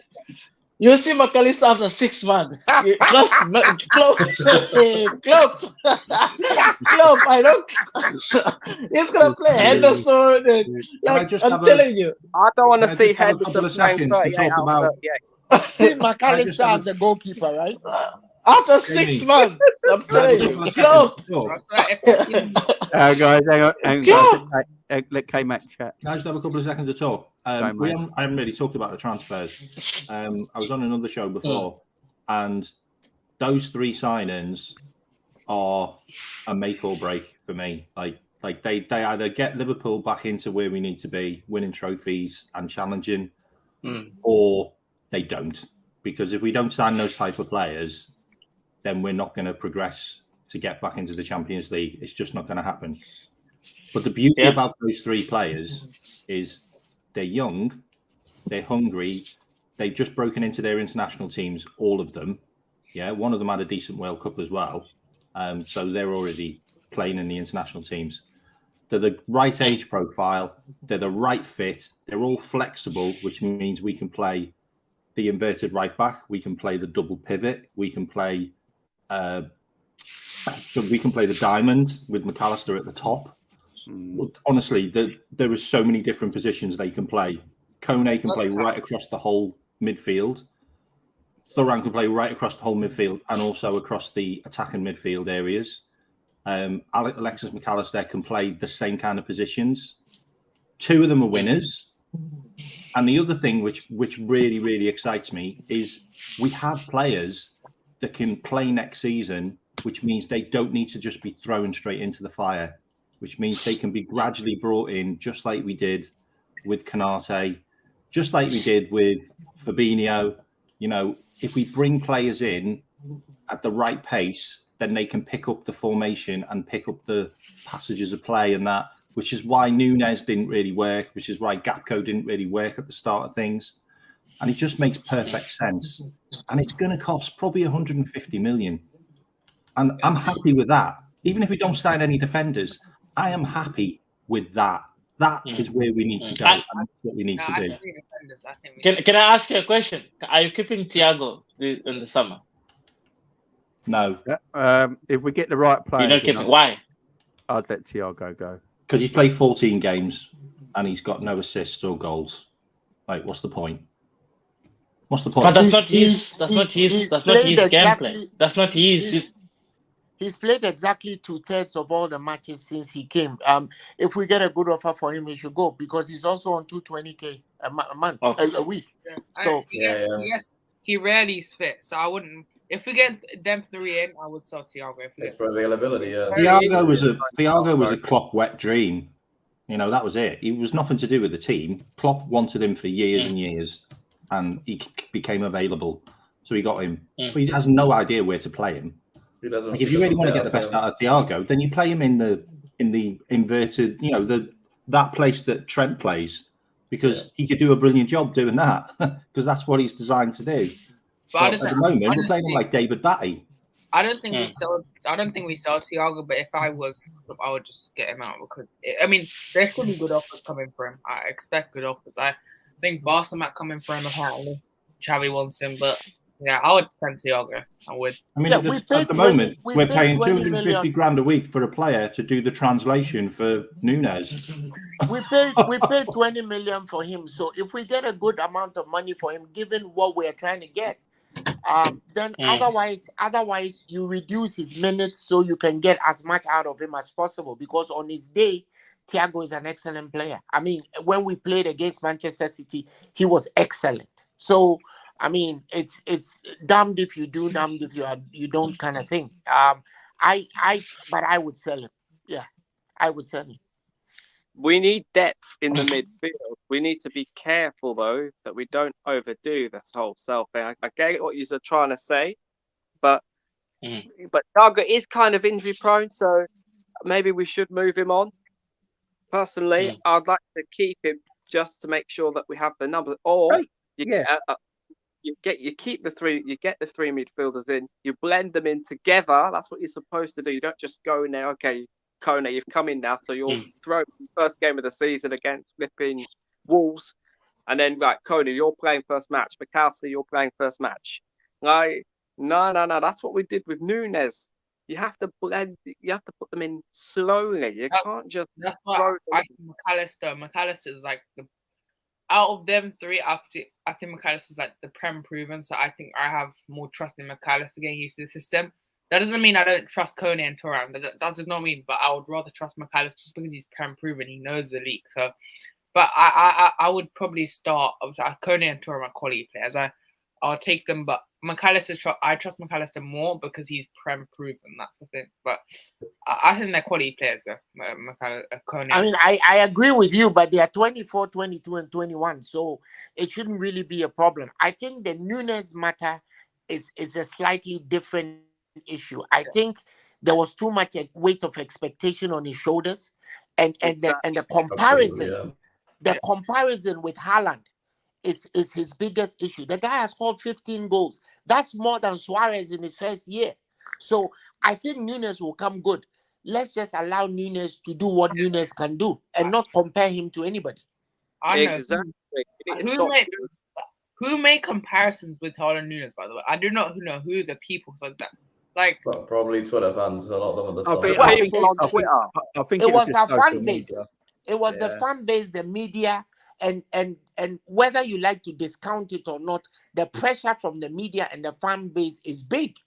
You see Mac Allister after 6 months. Trust Klopp. Klopp, I don't. He's gonna play Henderson. I'm telling you.
I don't want to see Henderson playing 38 out of 38.
See Mac Allister as the goalkeeper, right?
After 6 months, I'm telling you, Klopp.
Guys, hang on. Let K-Mac chat.
Can I just have a couple of seconds to talk? I haven't really talked about the transfers. I was on another show before, and those 3 signings are a make or break for me. Like they either get Liverpool back into where we need to be, winning trophies and challenging, or they don't. Because if we don't sign those type of players, then we're not going to progress to get back into the Champions League. It's just not going to happen. But the beauty about those 3 players is they're young, they're hungry, they've just broken into their international teams, all of them. Yeah, one of them had a decent World Cup as well. So they're already playing in the international teams. They're the right age profile. They're the right fit. They're all flexible, which means we can play the inverted right back. We can play the double pivot. We can play the diamond with Mac Allister at the top. Honestly, there are so many different positions they can play. Kone can play right across the whole midfield. Thuram can play right across the whole midfield and also across the attack and midfield areas. Alexis Mac Allister can play the same kind of positions. 2 of them are winners. And the other thing which really, really excites me is we have players that can play next season, which means they don't need to just be thrown straight into the fire, which means they can be gradually brought in, just like we did with Konate, just like we did with Fabinho. You know, if we bring players in at the right pace, then they can pick up the formation and pick up the passages of play and that, which is why Nunez didn't really work, which is why Gakpo didn't really work at the start of things. And it just makes perfect sense. And it's going to cost probably 150 million. And I'm happy with that. Even if we don't sign any defenders, I am happy with that. That is where we need to go. And that's what we need to do.
Can I ask you a question? Are you keeping Thiago in the summer?
No.
If we get the right player,
you don't keep it. Why?
I'd let Thiago go.
Because he's played 14 games and he's got no assists or goals. Like, what's the point? What's the point?
But that's not his gameplay. That's not his.
He's played exactly 2/3 of all the matches since he came. If we get a good offer for him, he should go because he's also on 220k a month, a week.
Yeah.
So
yes, he rarely is fit. So I wouldn't. If we get them 3 in, I would sell Thiago.
For availability, yeah.
Thiago was a Klopp wet dream. You know, that was it. It was nothing to do with the team. Klopp wanted him for years and years, and he became available, so he got him. But he has no idea where to play him. Like if you really want to get the best out of Thiago, then you play him in the inverted, you know, that place that Trent plays, because he could do a brilliant job doing that because that's what he's designed to do. But at the moment, we're playing him like David Batty.
I don't think we sell Thiago, but if I was, I would just get him out because there should be good offers coming for him. I expect good offers. I think Barca might come in for him apparently. Xavi wants him, but yeah, I would send Thiago. I would.
At the moment, we're paying 250 grand a week for a player to do the translation for Nunez.
We paid 20 million for him. So if we get a good amount of money for him, given what we're trying to get, then otherwise you reduce his minutes so you can get as much out of him as possible. Because on his day, Thiago is an excellent player. I mean, when we played against Manchester City, he was excellent. So I mean, it's damned if you do, damned if you don't kind of thing. But I would sell him. Yeah, I would sell him.
We need depth in the midfield. We need to be careful though that we don't overdo this whole self thing. I get what you're trying to say, but Thiago is kind of injury prone, so maybe we should move him on. Personally, I'd like to keep him just to make sure that we have the numbers. Or you keep the three midfielders in, you blend them in together. That's what you're supposed to do. You don't just go in there, okay, Kone, you've come in now, so you'll throw the first game of the season against flipping Wolves, and then Kone, you're playing first match. Mac Allister, you're playing first match. Like, no. That's what we did with Nunez. You have to blend. You have to put them in slowly. You can't just.
That's why I think Mac Allister is like the. Out of them 3, I think Mac Allister is like the prem proven. So I think I have more trust in Mac Allister getting used to the system. That doesn't mean I don't trust Kone and Thuram. That does not mean, but I would rather trust Mac Allister just because he's prem proven. He knows the league. So, but I would probably start. Kone and Thuram are quality players. I'll take them, but Mac Allister, I trust Mac Allister more because he's prem proven. That's the thing. But I think they're quality players though. Kone.
I mean, I agree with you, but they are 24, 22, and 21, so it shouldn't really be a problem. I think the Nunez matter is a slightly different issue. I think there was too much weight of expectation on his shoulders, And the comparison, the comparison with Haaland is his biggest issue. The guy has scored 15 goals. That's more than Suarez in his first year. So I think Nunes will come good. Let's just allow Nunes to do what Nunes can do and not compare him to anybody.
I know.
Exactly.
Who made comparisons with Haaland Nunes, by the way? I do not know who the people said that. Like
probably Twitter fans. A lot of them are
I think
it was our fan
base.
Media. It was the fan base, the media, and whether you like to discount it or not, the pressure from the media and the fan base is big.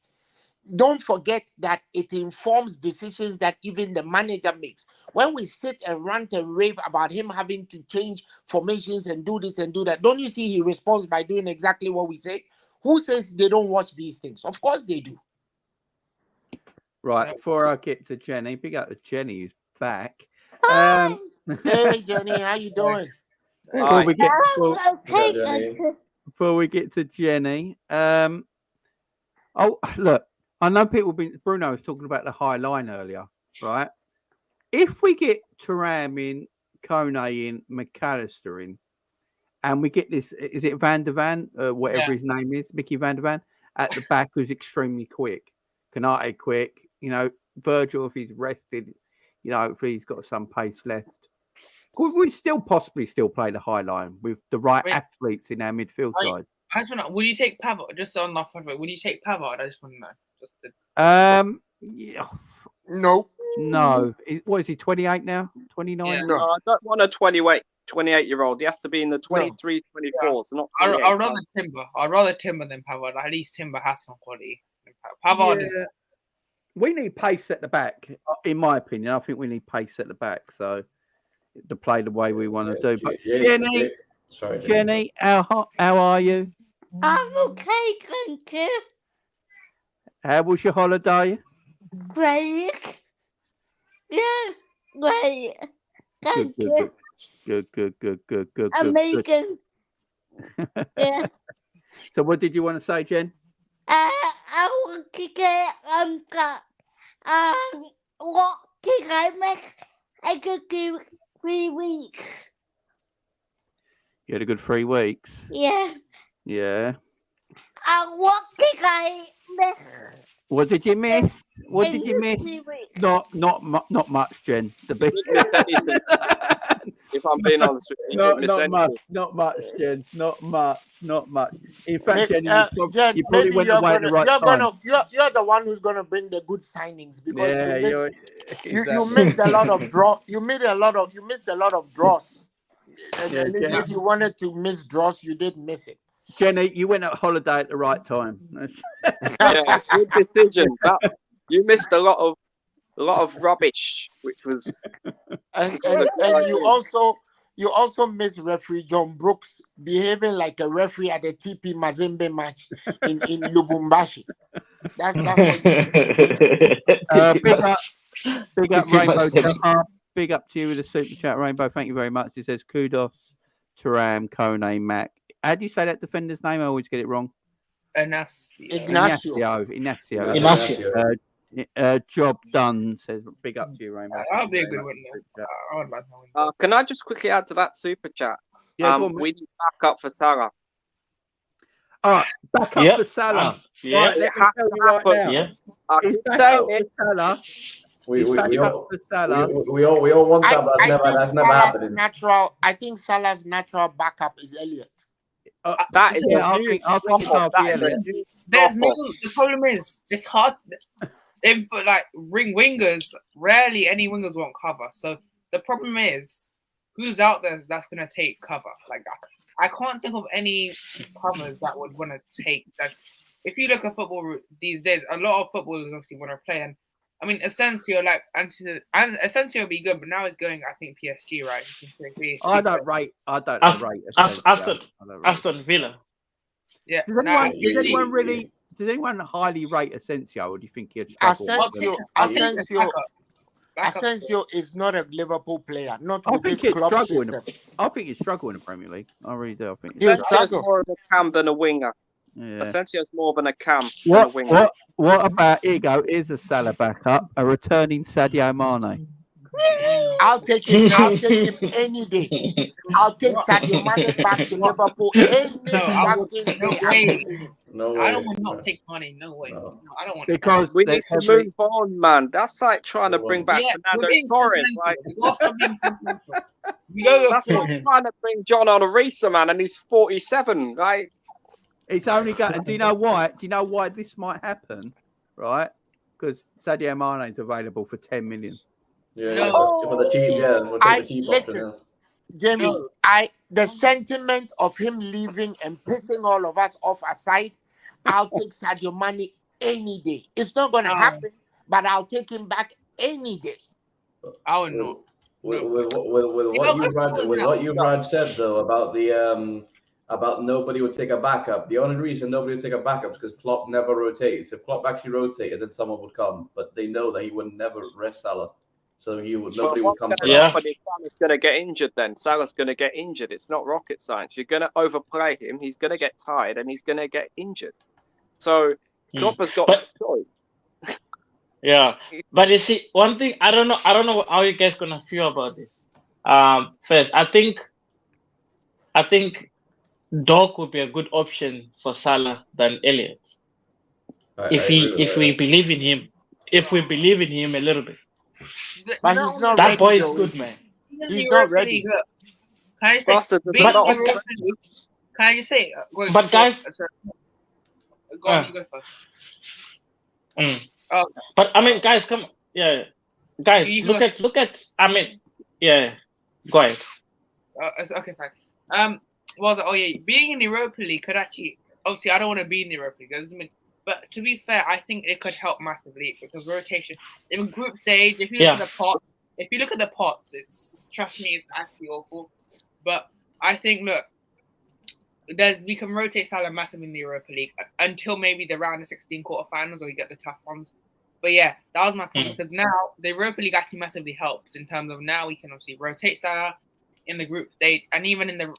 Don't forget that it informs decisions that even the manager makes. When we sit and rant and rave about him having to change formations and do this and do that, don't you see he responds by doing exactly what we say? Who says they don't watch these things? Of course they do.
Right, before I get to Jenny, big up to Jenny who's back.
Hey Jenny, how you doing?
Before we get to Jenny, look, I know Bruno was talking about the high line earlier, right? If we get Thuram in, Kone in, Mac Allister in, and we get this, is it Van der Van, whatever his name is, Mickey Van der Van, at the back, who's extremely quick. Konate quick, Virgil, if he's rested, hopefully he's got some pace left. Could we possibly play the high line with the right athletes in our midfield side?
I just want to know, would you take Pavard? Just on that front, would you take Pavard? I just want to know.
Yeah.
No.
What is he, 28 now? 29?
Yeah.
No, I don't want a 28-year-old. He has to be in the 23, 24s, not 28.
I'd rather Timber. I'd rather Timber than Pavard. At least Timber has some quality. Pavard is...
We need pace at the back, in my opinion. I think we need pace at the back, so to play the way we want to do. But Jenny, how are you?
I'm okay, thank you.
How was your holiday?
Great. Yeah, great. Thank you.
Good.
Amazing. Yeah.
So what did you want to say, Jen?
I want to get what did I make? I could do 3 weeks.
You had a good 3 weeks?
Yeah.
Yeah.
What did I miss?
What did you miss? What did you miss? Not much, Jen.
If I'm being honest with you,
not much, Jen. Not much. In fact, Jen,
Jen,
you probably went away at the right time.
You're the one who's gonna bring the good signings because you missed a lot of draw. You missed a lot of draws. And if you wanted to miss draws, you did miss it.
Jenny, you went on holiday at the right time.
Good decision. You missed a lot of rubbish, which was
and you also missed referee John Brooks behaving like a referee at the TP Mazembe match in Lubumbashi. That's what
big up Rainbow. Big up to you with the super chat, Rainbow. Thank you very much. It says kudos, Thuram, Kone, Mac. How do you say that defender's name? I always get it wrong.
Ignacio.
Job done, says big up to you, Rainbow.
That'll be a good one.
Can I just quickly add to that super chat?
Yeah,
we need backup for Salah.
All right, backup for Salah. Right, let me tell you right now.
Yeah. I keep saying it.
Salah.
We all want that, but that's never happened.
I think Salah's natural backup is Elliot.
That is
I think it's
the problem is it's hard. Wingers, rarely any wingers won't cover. So the problem is who's out there that's gonna take cover like that. I can't think of any covers that would want to take that. If you look at football these days, a lot of footballers obviously want to play, and I mean Asensio Asensio would be good, but now he's going I think PSG, right?
I don't rate
Aston Villa.
Yeah.
Does anyone highly rate Asensio, or do you think he'd struggle?
Asensio is not a Liverpool player. Not with this club system.
I think he'd struggle in the Premier League. I really do. I think
Asensio's more of a cam than a winger. Yeah. Asensio's more than a cam than a winger.
What about, here you go, here's a Salah backup, a returning Sadio Mane.
I'll take him. I'll take him any day. I'll take Sadio Mane back to Liverpool any fucking day. I'm taking him.
No way.
I don't want to not take money. No way.
No.
No, I don't want
because
we need to move on, man. That's like trying to bring back Fernando Torres. Like, that's like trying to bring John Arisa, man, and he's 47. Like,
it's only got. Do you know why? Do you know why this might happen? Right? Because Sadio Mane is available for 10 million.
Yeah, for the cheap. Yeah, we'll take the cheap
listen,
option,
Jamie. The sentiment of him leaving and pissing all of us off aside, I'll take Sadio Mane any day. It's not going to happen, but I'll take him back any day.
I would know.
With what you've said though about the about nobody would take a backup. The only reason nobody would take a backup is because Klopp never rotates. If Klopp actually rotated, then someone would come. But they know that he would never rest Salah, so nobody would come.
Salah's going to get injured. Then Salah's going to get injured. It's not rocket science. You're going to overplay him. He's going to get tired and he's going to get injured. So Klopp has got a choice.
Yeah, but you see, one thing I don't know how you guys gonna feel about this. First, I think Jorg would be a good option for Salah than Elliott. If we believe in him, a little bit.
But he's not
that
ready,
boy is
though.
good, man.
He's not ready.
Can I say? Can I just say?
But guys,
go on, you go first.
But I mean, guys, come, guys, look at. I mean, go ahead.
Okay, fine. Being in the Europa League could actually, obviously, I don't want to be in the Europa League, but to be fair, I think it could help massively because rotation in group stage. If you look at the pots, trust me, it's actually awful. But I think we can rotate Salah massively in the Europa League until maybe the round of 16 quarterfinals or you get the tough ones. But yeah, that was my point because now the Europa League actually massively helps in terms of now we can obviously rotate Salah in the group stage and even in the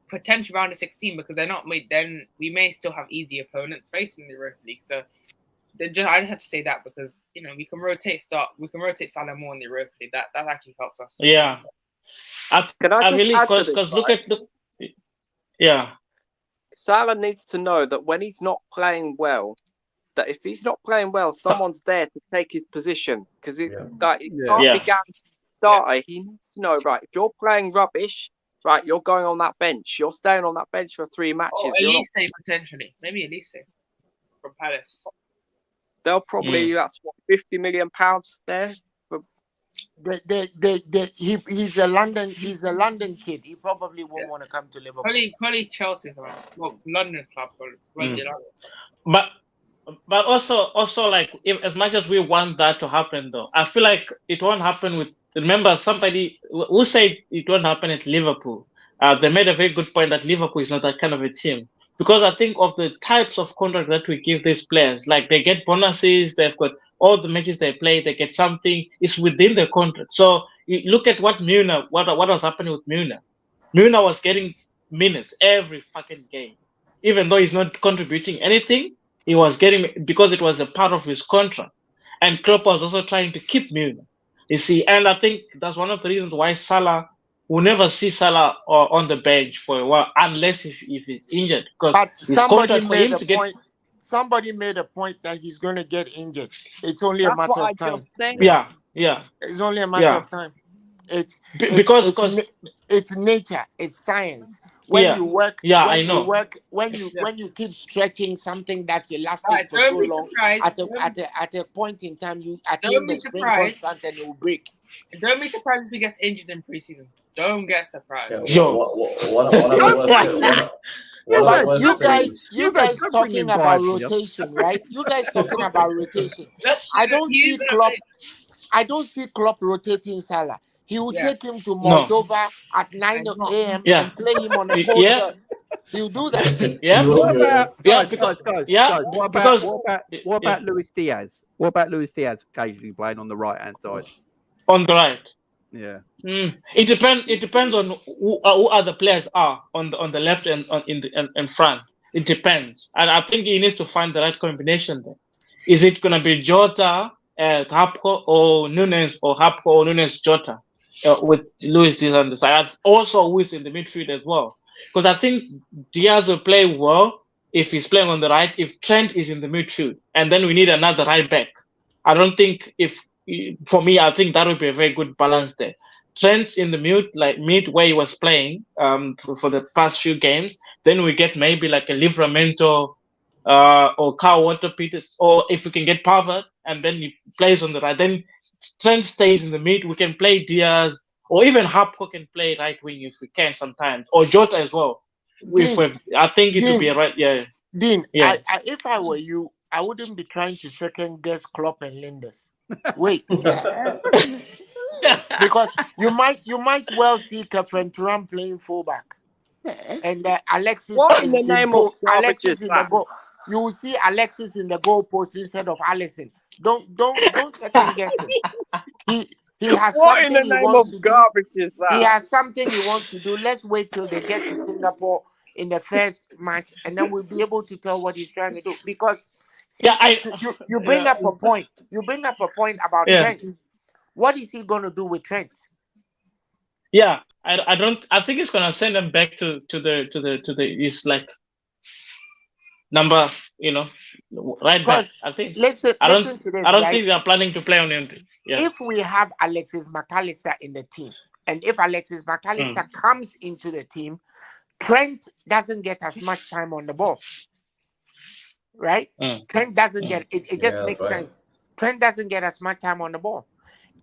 potential round of 16 because they're not made. Then we may still have easy opponents facing the Europa League. So I just have to say that because we can rotate Salah more in the Europa League. That actually helps us.
Yeah,
Salah needs to know that when he's not playing well, that if he's not playing well, someone's there to take his position because he can't be guaranteed starter. He needs to know, right, if you're playing rubbish, right, you're going on that bench. You're staying on that bench for 3 matches.
Elise potentially. Maybe Elise from Palace.
They'll probably, that's what, £50 million there.
He's a London kid. He probably won't want to come to Liverpool.
Probably Chelsea's London club.
But also like as much as we want that to happen though, I feel like it won't happen with. Remember somebody who said it won't happen at Liverpool. They made a very good point that Liverpool is not that kind of a team because I think of the types of contract that we give these players, like they get bonuses, they've got all the matches they play, they get something. It's within the contract. So you look at what was happening with Milner. Milner was getting minutes every fucking game, even though he's not contributing anything. He was getting because it was a part of his contract, and Klopp was also trying to keep Milner. You see, and I think that's one of the reasons why Salah will never see Salah on the bench for a while unless if he's injured.
But somebody made a point that he's going to get injured. It's only a matter of time.
Yeah.
It's only a matter of time. It's nature. It's science. When you work, when you keep stretching something that's elastic for so long, at a point in time, you attain the spring constant and it will break.
Don't be surprised if he gets injured in preseason. Don't get surprised.
You guys talking about rotation, right? You guys talking about rotation. I don't see Klopp rotating Salah. He will take him to Moldova at 9 a.m. and play him on a cold shirt. He'll do that.
What about Luis Diaz? What about Luis Diaz occasionally playing on the right-hand side?
On the right.
Yeah.
It depends on who other players are on the left and in front. It depends, and I think he needs to find the right combination there. Is it going to be Jota Gakpo or Nunes or Gakpo or Nunes Jota with Luis Diaz on the side. I'd also wish in the midfield as well. Because I think Diaz will play well if he's playing on the right, if Trent is in the midfield, and then we need another right back. I don't think for me, I think that would be a very good balance there. Trent's in the mid where he was playing for the past few games. Then we get maybe like a Livramento or Kyle Walker-Peters, or if we can get Pavard and then he plays on the right. Then Trent stays in the mid. We can play Diaz, or even Gakpo can play right wing if we can sometimes, or Jota as well. I think it would be a right. Yeah.
Dean,
yeah.
If I were you, I wouldn't be trying to second guess Klopp and Linders. Wait. Because you might well see Khephren Thuram playing fullback, and Alexis.
What in the name of
Alexis in the goal? You will see Alexis in the goal post instead of Alisson. Don't second guess him. He has
what
something
in the
he
name
wants
of
to
garbage
do.
is that?
He has something he wants to do. Let's wait till they get to Singapore in the first match, and then we'll be able to tell what he's trying to do. Because you bring up a point. You bring up a point about Trent. What is he going to do with Trent?
Yeah, I think he's gonna send them back to the East, like number, right back. I think. I don't think they are planning to play on anything. Yeah.
If we have Alexis Mac Allister in the team, and if Alexis Mac Allister comes into the team, Trent doesn't get as much time on the ball. Right? Trent doesn't get it. It just makes sense. Trent doesn't get as much time on the ball.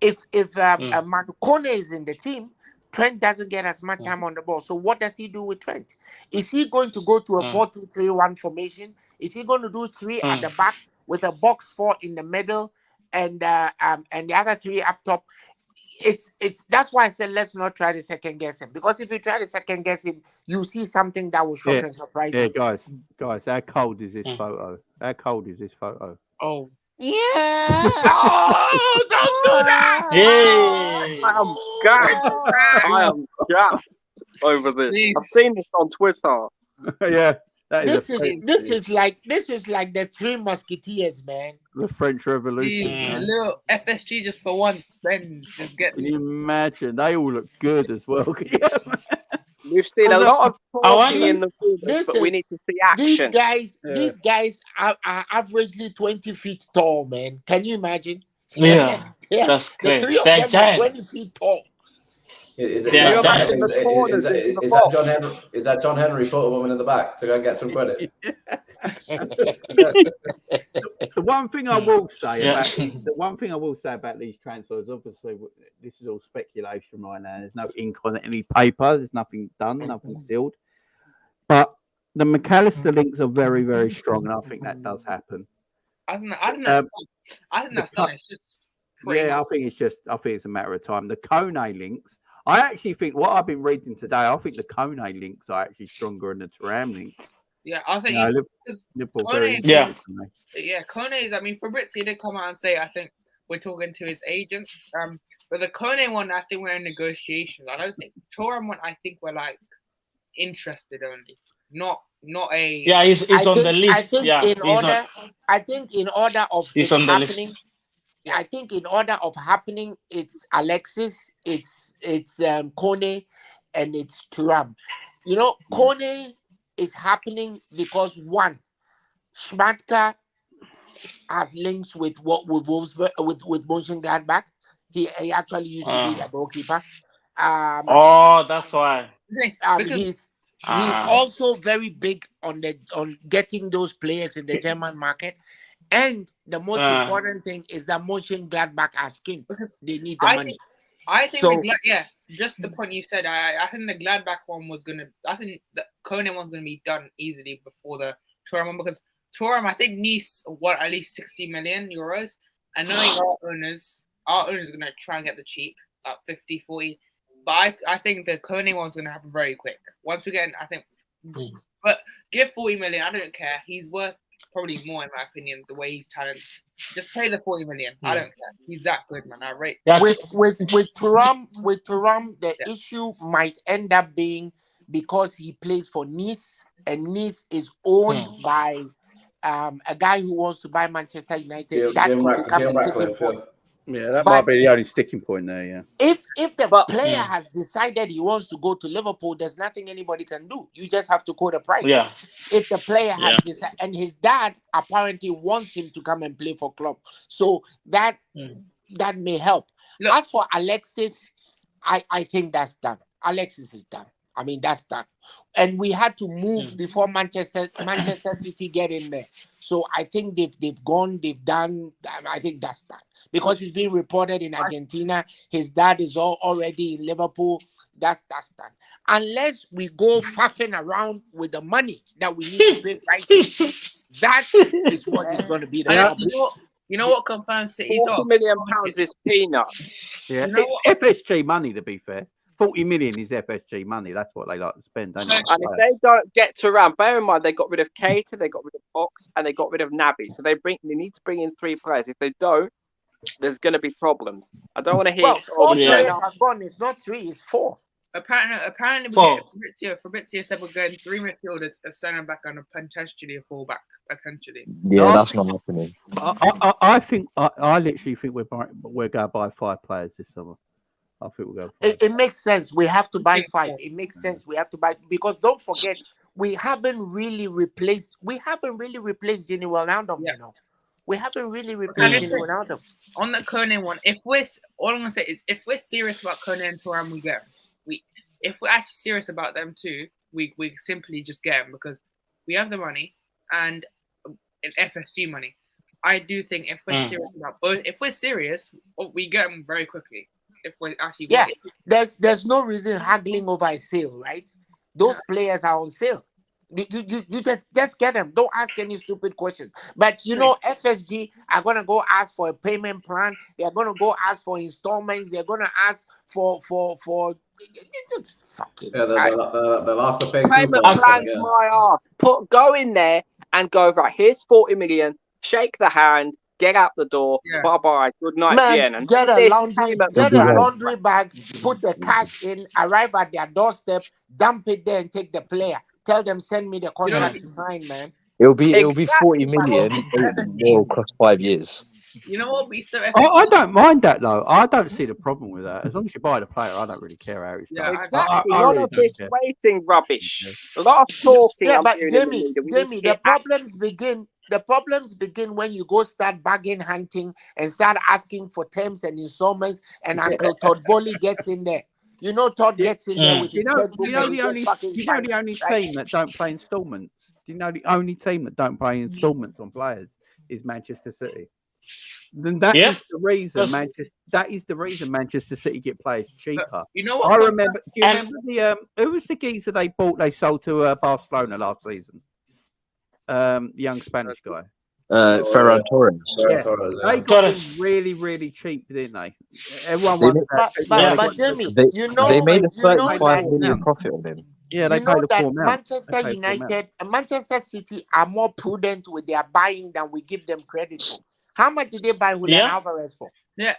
If Manu Kone is in the team, Trent doesn't get as much time on the ball. So what does he do with Trent? Is he going to go to a 4-2-3-1 formation? Is he going to do 3 at the back with a box 4 in the middle and the other 3 up top? It's that's why I said let's not try to second guess him, because if you try to second guess him, you see something that will shock and surprise you.
Yeah, guys, how cold is this photo? How cold is this photo?
Oh.
Yeah.
Oh, don't do that!
Hey.
I am gassed over this. I've seen this on Twitter.
Yeah.
This is like the 3 Musketeers, man.
The French Revolution.
Little FSG just for once, then just get.
Can you imagine? They all look good as well.
We've seen a lot of talking in the field, but we need to see action.
These guys are averagely 20 feet tall, man. Can you imagine?
Yeah. That's great.
The 3 of them are 20 feet tall.
Is that John Henry photo woman in the back to go get some credit?
The one thing I will say about these transfers, obviously, this is all speculation right now. There's no ink on any paper. There's nothing done, nothing sealed. But the Mac Allister links are very, very strong, and I think that does happen.
I think that's done. It's just
I think it's a matter of time. The Kone links. I actually think what I've been reading today, I think the Kone links are actually stronger than the Thuram links.
Yeah, I think
Liverpool
Kone, Kone is. I mean, Fabrizio did come out and say, I think we're talking to his agents. But the Kone one, I think we're in negotiations. I don't think Thuram one. I think we're like interested only, not a.
Yeah, he's on the list.
I think in order of
he's on the list.
I think in order of happening, it's Alexis, it's Kone, and it's Thuram. Kone is happening because one, Schmadtke has links with Wolfsburg, with Mönchengladbach. He actually used to be the goalkeeper.
That's why.
He's also very big on getting those players in the German market. And the most important thing is that Mönchengladbach are skint. They need the money.
I think just the point you said. I think the Gladbach one was gonna. I think the Kone one's gonna be done easily before the Thuram one, because Thuram, I think Nice want at least 60 million euros. And knowing our owners are gonna try and get the cheap, like 50, 40. But I think the Kone one's gonna happen very quick. Once we get in, I think. But give 40 million. I don't care. He's worth probably more, in my opinion, the way he's talented. Just pay the 40 million. I don't care. He's that good, man. I rate.
With Thuram, the issue might end up being because he plays for Nice, and Nice is owned by a guy who wants to buy Manchester United,
Jim,
that
Jim
could
Rack-
become
Jim
a sticking
Ratcliffe,
point.
Yeah, that
But-
might be the only sticking point there. Yeah.
If the
But-
player has decided he wants to go to Liverpool, there's nothing anybody can do. You just have to quote a price.
Yeah.
If the player has
Yeah.
decided, and his dad apparently wants him to come and play for Klopp, so that that may help.
Look-
As for Alexis, I think that's done. Alexis is done. I mean, that's done. And we had to move before Manchester City get in there. So I think they've gone, they've done. I think that's done because he's being reported in Argentina. His dad is already in Liverpool. That's done. Unless we go faffing around with the money that we need to pay right, that is what is going to be the problem.
You know what confirms City's
£40
off?
million is peanuts.
Yeah,
You know
it's FSG money, to be fair. 40 million is FSG money. That's what they like to spend, don't they?
And if they don't get Thuram, bear in mind they got rid of Keita, they got rid of Ox, and they got rid of Naby. So they need to bring in 3 players. If they don't, there's going to be problems. I don't want to hear.
Well, 4
yeah.
players are gone. It's not 3, it's 4.
Apparently,
Four.
Fabrizio said we're going 3 midfielders, a centre back, and potentially a fullback. Potentially.
Yeah,
No.
that's not happening.
I think I literally think we're going to buy 5 players this summer. I think we'll go.
It makes sense. We have to buy 5. It makes sense. We have to buy because don't forget we haven't really replaced Gini Wijnaldum.
Yeah.
You know, we haven't really replaced Gini Wijnaldum.
On the Kone one, all I'm gonna say is if we're serious about Kone and Thuram, we get them. If we're actually serious about them too, we simply just get them because we have the money and FSG money. I do think if we're serious about both, if we're serious, we get them very quickly. If we're actually
there's no reason haggling over a sale, right? Those players are on sale. You just get them. Don't ask any stupid questions. But you know, FSG are gonna go ask for a payment plan. They're gonna go ask for installments. They're gonna ask for fucking.
Yeah, the last of paying
Payment plans my ass. Go in there and go right. Here's 40 million. Shake the hand. Get out the door.
Yeah.
Bye bye. Good night, Jen.
Man,
And
get a
this
laundry
payment
bag, put the cash in, arrive at their doorstep, dump it there, and take the player. Tell them send me the contract to sign, man.
It'll be
Exactly.
40 million. It will cost 5 years.
You know what?
I don't mind that though. I don't see the problem with that. As long as you buy the player, I don't really care how he's done.
Exactly.
I
None
really
of
don't
this
care.
waiting rubbish. A lot of talking.
Yeah,
I'm
but
hearing in the
Jamie,
media. We need to
the
get
problems begin. The problems begin when you go start bargain hunting and start asking for terms and installments, and Uncle Todd Bowley gets in there. You know, Todd gets in there with his checkbook and he just fucking
the only team that don't play installments. Do you know the only team that don't play installments on players is Manchester City? Then that is the reason Manchester City get players cheaper.
You know what?
I remember. Do you remember the who was the geezer they sold to Barcelona last season? The young Spanish guy.
Khephren Thuram.
They got him really, really cheap, didn't they? Everyone wanted that.
But Jamie,
they made a 35 million profit on him.
Yeah, they
you know
paid
that
the full amount.
Manchester United, Manchester City are more prudent with their buying than we give them credit for. How much did they buy Julian Alvarez for?
Yeah.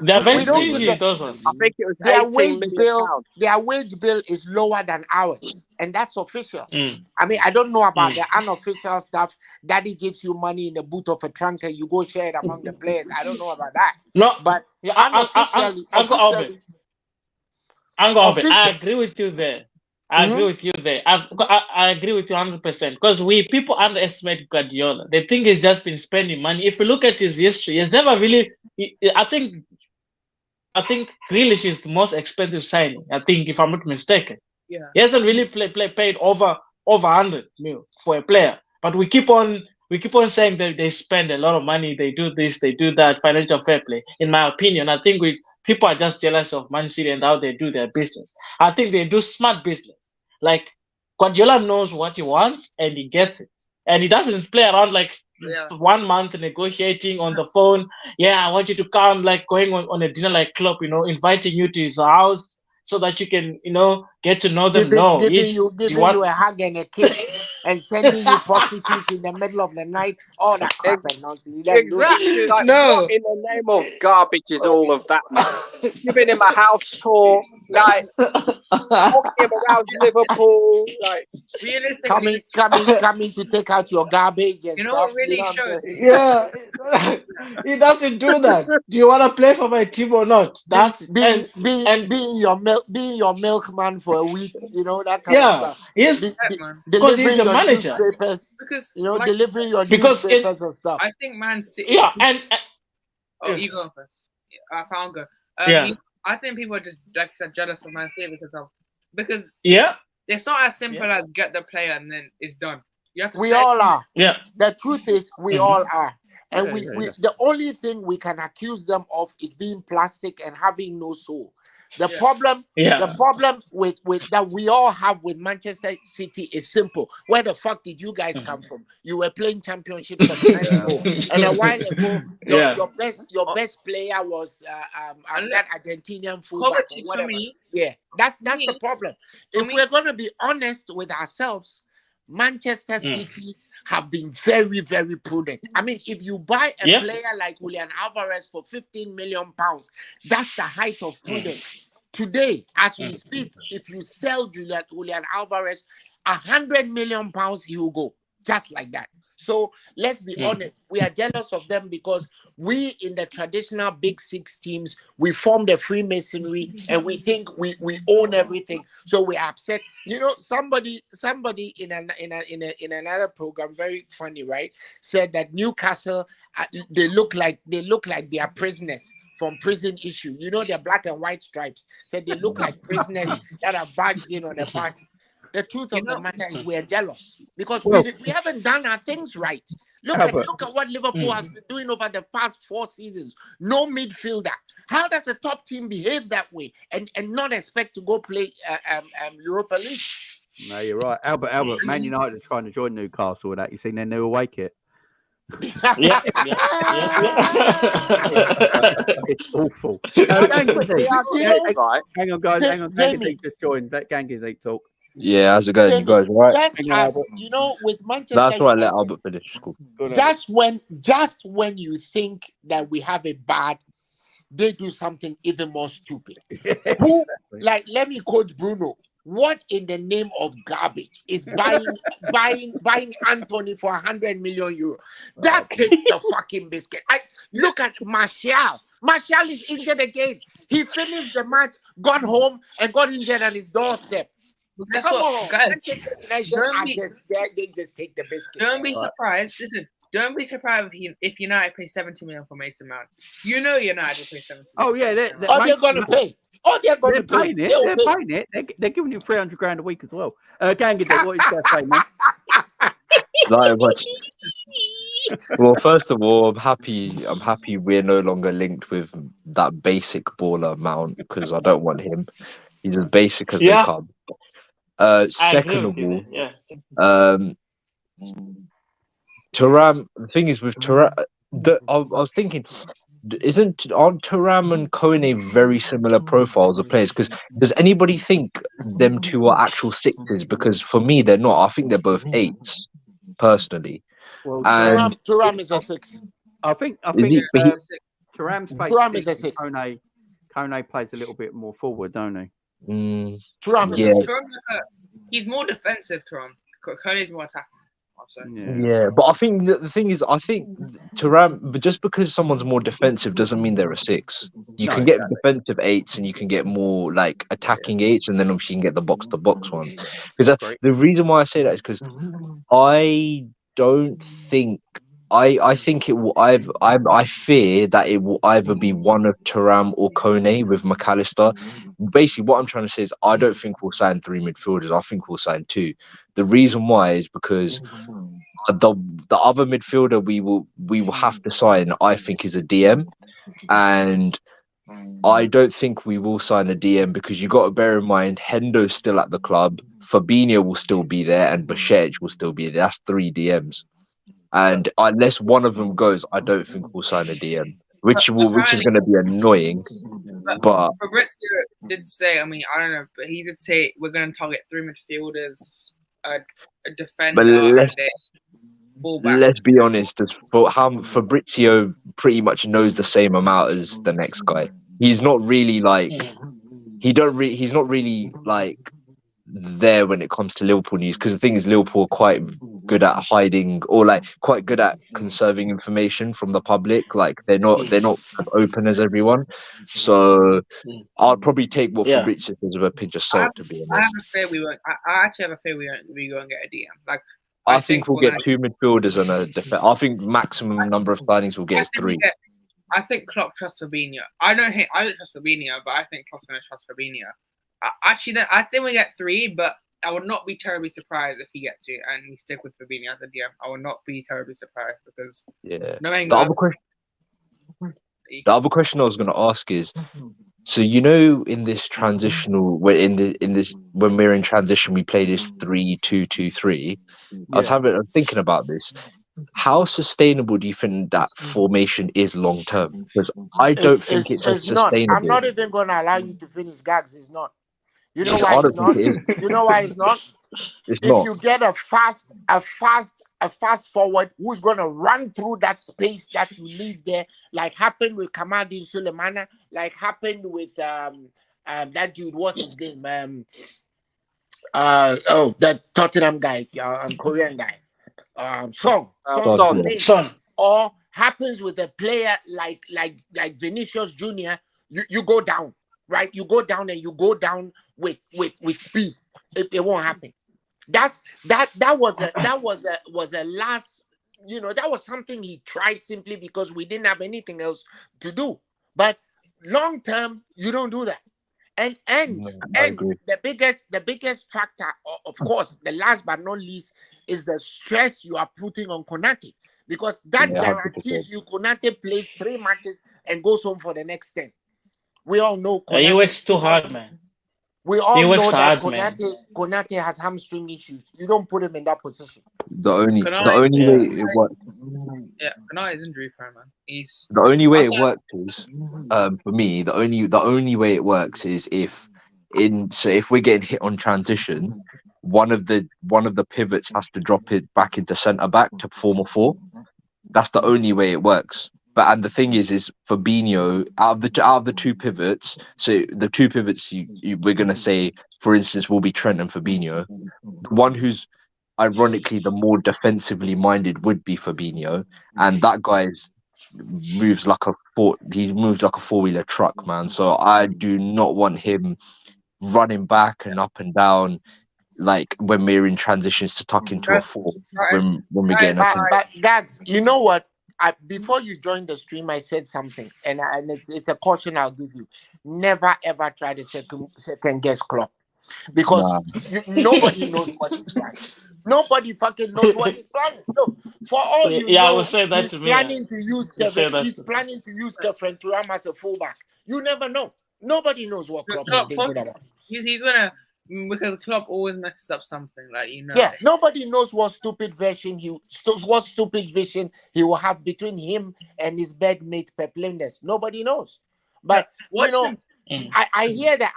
They're very
We don't
stingy,
get-
those ones.
I think it was
Their
18
wage
million
bill,
pounds.
their wage bill is lower than ours, and that's official.
Mm.
I mean, I don't know about the unofficial stuff. Daddy gives you money in the boot of a trunk and you go share it among the players. I don't know about that,
No,
but
yeah,
unofficially,
I agree with you there. I agree with you there. I agree with you 100% because people underestimate Guardiola. They think he's just been spending money. If you look at his history, he's never really. I think Grealish is the most expensive signing. I think, if I'm not mistaken, he hasn't really paid over 100 mil for a player. But we keep on saying that they spend a lot of money. They do this, they do that. Financial fair play. In my opinion, I think people are just jealous of Man City and how they do their business. I think they do smart business. Like Guardiola knows what he wants and he gets it, and he doesn't play around like 1 month negotiating on the phone. Yeah, I want you to come, like going on a dinner like Klopp, inviting you to his house so that you can, get to know them.
giving you a hug and a kiss. and sending you prostitutes in the middle of the night, all that crap and nonsense. He doesn't do that.
Exactly. Like,
No.
what in the name of garbage is all of that, man? Giving him a house tour, like walking him around Liverpool, like
realistically,
coming to take out your garbage and
you know
stuff.
what really
You know what I'm
shows?
saying?
Yeah, he doesn't do that. Do you want to play for my team or not? That's
being your milkman for a week, you know, that kind of stuff.
Yes, because
Delivering
he's a
your
manager.
newspapers,
Because
you know,
like,
delivering your
because
newspapers and stuff.
I think Man City.
Yeah, and
oh, you go first. I found go.
Yeah.
I think people are just, like I said, jealous of Man City because
yeah,
it's not as simple as get the player and then it's done. You have to
We all are.
Yeah.
The truth is, we all are. And
Yeah,
we
yeah.
the only thing we can accuse them of is being plastic and having no soul. The
Yeah.
problem with that we all have with Manchester City is simple. Where the fuck did you guys come from? You were playing championships some time ago, and a while ago, your best player was that Argentinian fullback or whatever. Yeah, that's the problem. If we're gonna be honest with ourselves, Manchester City have been very, very prudent. I mean, if you buy a player like Julian Alvarez for £15 million, that's the height of prudence. Today, as we speak, if you sell Julian Alvarez, £100 million, he will go just like that. So let's be honest, we are jealous of them because we in the traditional big six teams, we formed a Freemasonry and we think we own everything. So we are upset. You know, somebody in another program, very funny, right, said that Newcastle they look like they are prisoners from prison issue. You know, they're black and white stripes. Said they look like prisoners that are barged in on a party. The truth of the matter is we're jealous because we haven't done our things right. Look at what Liverpool has been doing over the past 4 seasons. No midfielder. How does a top team behave that way and not expect to go play Europa League?
No, you're right. Albert, Man United are trying to join Newcastle with that. You seen their new away kit?
Yeah.
It's awful. Hang on, guys. Hang on.
Jamie
just joined. That Gangizik talk.
Yeah, how's it going, you guys? All right?
Just as, you know, with Manchester
That's why I
United,
let Albert finish. Cool.
just when you think that we have it bad, they do something even more stupid. Who, like, let me quote Bruno. What in the name of garbage is buying Anthony for 100 million euro? That takes the fucking biscuit. Look at Martial. Martial is injured again. He finished the match, got home, and got injured on his doorstep. Come on, guys. They just take the biscuit.
Don't be surprised. Listen, don't be surprised if United pay 70 million for Mason Mount. You know United will pay 70 million.
Oh yeah,
they're going to pay. They're
paying it. They're giving him 300 grand a week as well. Gangizik, what is that say, man?
Not much. Well, first of all, I'm happy we're no longer linked with that basic baller Mount because I don't want him. He's as basic as they come. Second of all, Thuram. The thing is with Thuram, I was thinking, aren't Thuram and Kone very similar profiles of players? Because does anybody think them two are actual sixes? Because for me, they're not. I think they're both eights, personally.
Well,
and
Thuram is a 6.
I think Thuram is a 6. Kone plays a little bit more forward, don't he?
Thuram is a 6.
He's more defensive, Thuram. Kone is more attacking.
Yeah, but I think the thing is, I think Thuram, but just because someone's more defensive doesn't mean they're a 6. You can get defensive 8s and you can get more like attacking 8s, and then obviously you can get the box to box ones. Because the reason why I say that is because I don't think. I think it will. I fear that it will either be one of Thuram or Kone with Mac Allister. Basically, what I'm trying to say is I don't think we'll sign 3 midfielders. I think we'll sign 2. The reason why is because the other midfielder we will have to sign, I think, is a DM, and I don't think we will sign a DM because you got to bear in mind Hendo's still at the club, Fabinho will still be there, and Bashech will still be there. That's 3 DMs. And unless one of them goes, I don't think we'll sign a DM, which is going to be annoying. But
Fabrizio did say, I mean, I don't know, but he did say we're going to target 3 midfielders a defender and a fullback.
Let's be honest. Fabrizio pretty much knows the same amount as the next guy. He's not really like he's not really like there when it comes to Liverpool news, because the thing is Liverpool are quite good at hiding, or like quite good at conserving information from the public. Like they're not as open as everyone. So I'd probably take what Fabrizio says with a pinch of salt, to be honest.
I have a fear we won't. I actually have a fear we won't get a DM. Like
I think we'll get 2 midfielders and a defense. I think maximum number of signings we'll get is 3.
I think Klopp trusts Fabinho. I don't trust Fabinho, but I think Klopp's going to trust Fabinho. I think we get 3, but I would not be terribly surprised if he gets 2 and we stick with Fabinho as a DM. I would not be terribly surprised because
the other question I was going to ask is, so in this transitional, when we're in transition, we play this 3-2-2-3. I'm thinking about this. How sustainable do you think that formation is long term? Because I don't think it's sustainable.
I'm not even going to allow you to finish, Gags. It's not. You know why it's not? You know why it's not? If you get a fast forward who's going to run through that space that you leave there, like happened with Kamaldeen Sulemana, like happened with that dude, what's his name? That Tottenham guy, Korean guy. Song. Or happens with a player like Vinicius Jr. You go down, right? You go down and you go down with speed. It won't happen. That was a last, that was something he tried simply because we didn't have anything else to do. But long term, you don't do that. And the biggest factor, of course, the last but not least, is the stress you are putting on Konate, because that guarantees you Konate plays 3 matches and goes home for the next 10. We all know Konate.
He works too hard, man.
We all know that Konate has hamstring issues. You don't put him in that position.
The only way it works.
Yeah, Konate is injury prone, man.
The only way it works is, for me, the only way it works is if we're getting hit on transition, one of the pivots has to drop it back into centre back to form a 4. That's the only way it works. And the thing is Fabinho, out of the 2 pivots, so the 2 pivots we're gonna say, for instance, will be Trent and Fabinho. The one who's ironically the more defensively minded would be Fabinho, and that guy moves like a 4-wheeler truck, man. So I do not want him running back and up and down like when we're in transitions to tuck into a 4 when we get in a 10.
But Gags, you know what? Before you joined the stream, I said something, and it's a caution I'll give you. Never ever try to second guess Klopp, because nobody knows what he's planning. Nobody fucking knows what he's planning. Look, for all you know,
I will say that
he's
to me.
Planning to use planning to use Khephren Thuram as a fullback. You never know. Nobody knows what Klopp is thinking about.
He's gonna. Because Klopp always messes up something, like
Yeah, nobody knows what stupid vision he will have between him and his bedmate Pep Linders. Nobody knows. But I hear the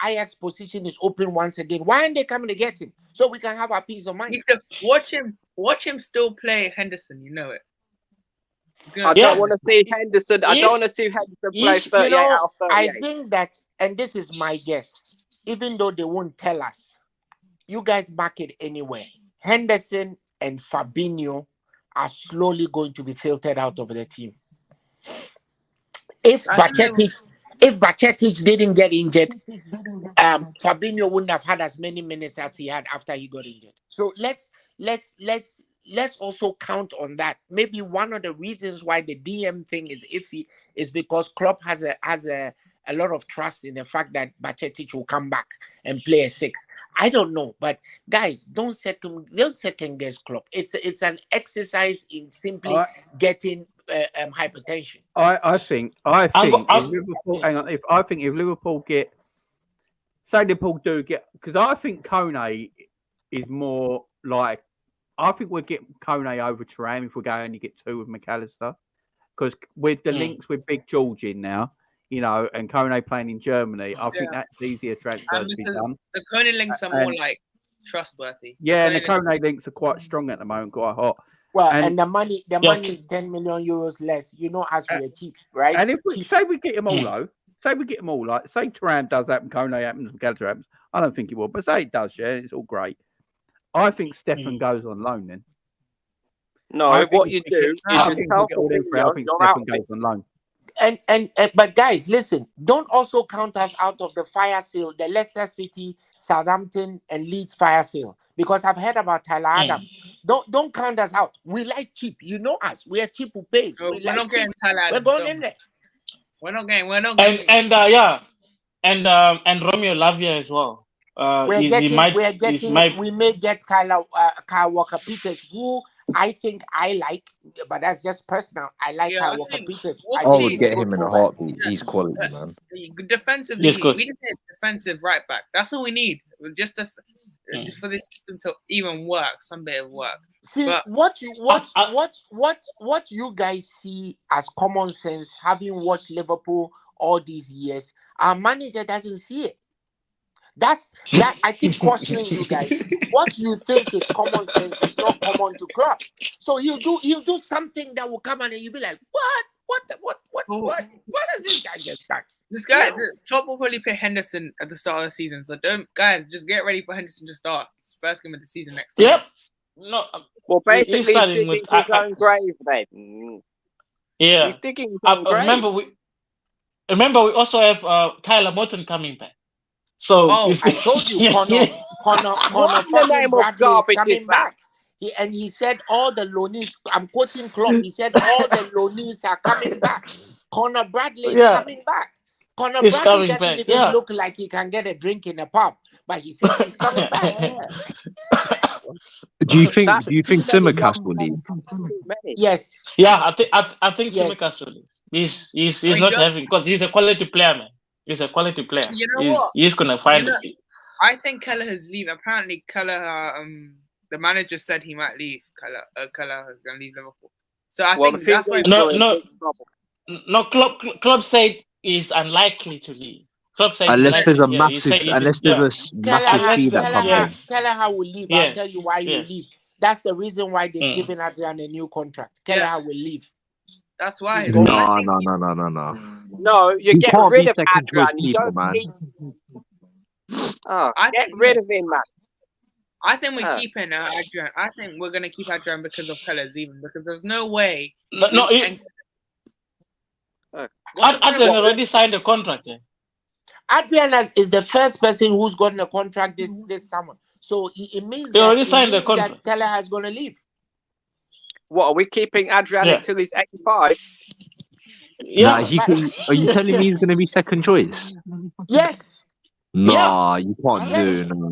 Ajax position is open once again. Why aren't they coming to get him so we can have our peace of mind?
Watch him still play Henderson. You know it.
I don't want to see Henderson. I don't want to see Henderson play 38 out of 38.
I think that, and this is my guess, even though they won't tell us, you guys mark it anywhere. Henderson and Fabinho are slowly going to be filtered out of the team. If Bajcetic didn't get injured, Fabinho wouldn't have had as many minutes as he had after he got injured. So let's also count on that. Maybe one of the reasons why the DM thing is iffy is because Klopp has a lot of trust in the fact that Bajcetic will come back and play a 6. I don't know, but guys, don't second guess Klopp. It's an exercise in simply getting hypertension.
I think if Liverpool, hang on, if Liverpool get, say Liverpool do get, because I think Kone is more like, I think we'll get Kone over Thuram if we're going to get 2 with Mac Allister, because with the links with Big George in now, and Kone playing in Germany, I think that's easier transfer to be done.
The Kone links are more like trustworthy.
Yeah, and the Kone links are quite strong at the moment, quite hot.
Well, and the money is 10 million euros less. You know, as we're cheap, right?
And if we say we get them all low, say Thuram does happen, Kone happens, McAllister happens. I don't think it will, but say it does, yeah, it's all great. I think Stefan goes on loan then.
No, what you do is
I think Stefan goes on loan.
And but guys, listen, don't also count us out of the fire sale, the Leicester City, Southampton, and Leeds fire sale, because I've heard about Tyler Adams. Don't count us out. We like cheap. You know us. We are cheap who pays.
We're not getting Tyler Adams.
We're going in there.
We're not getting.
And Romeo Lavia as well.
We may get Kyle Walker-Peters, who I think I like, but that's just personal. I like Kyle Walker-Peters.
I would get him in a heartbeat. He's quality, man.
Defensively, we just need a defensive right back. That's all we need. Just for this system to even work, some bit of work.
See,
but
what you guys see as common sense, having watched Liverpool all these years, our manager doesn't see it. That I keep cautioning you guys. What you think is common sense is not common to Klopp. So he'll do something that will come and you'll be like, what does this guy get stuck?
This guy, Klopp will probably play Henderson at the start of the season. So just get ready for Henderson to start. It's first game of the season next season.
Yep. No.
Well, basically, he's digging his own grave then.
Yeah.
He's digging his own grave.
Remember, we also have Tyler Morton coming back. So
I told you, Connor fucking Bradley is coming back. He said all the loanees. I'm quoting Klopp. He said all the loanees are coming back. Connor Bradley is coming back. Connor Bradley doesn't even look like he can get a drink in a pub, but he said he's coming back.
Do you think 𝗜𝗡𝗙𝗢 will leave?
Yes.
Yeah, I think 𝗜𝗡𝗙𝗢 will leave. He's not having, because he's a quality player, man. He's a quality player.
You know what?
He's gonna find it.
I think Kelleher's leaving. Apparently, Kelleher, the manager said he might leave. Kelleher is gonna leave Liverpool. So I think that's why.
No. Klopp said he's unlikely to leave. Klopp said
unless there's a massive fee that comes.
Kelleher will leave. I'll tell you why he will leave. That's the reason why they've given Adrian a new contract. Kelleher will leave.
That's why.
No.
No, you get rid of Adrian. You don't keep. Get rid of him, man.
I think we're keeping Adrian. I think we're going to keep Adrian because of Kelleher's leaving. Because there's no way.
Adrian already signed a contract.
Adrian is the first person who's gotten a contract this summer. So it means that Kelleher is going to leave.
What, are we keeping Adrian until he's 85?
Yeah. Are you telling me he's going to be second choice?
Yes.
Nah, you can't do. No.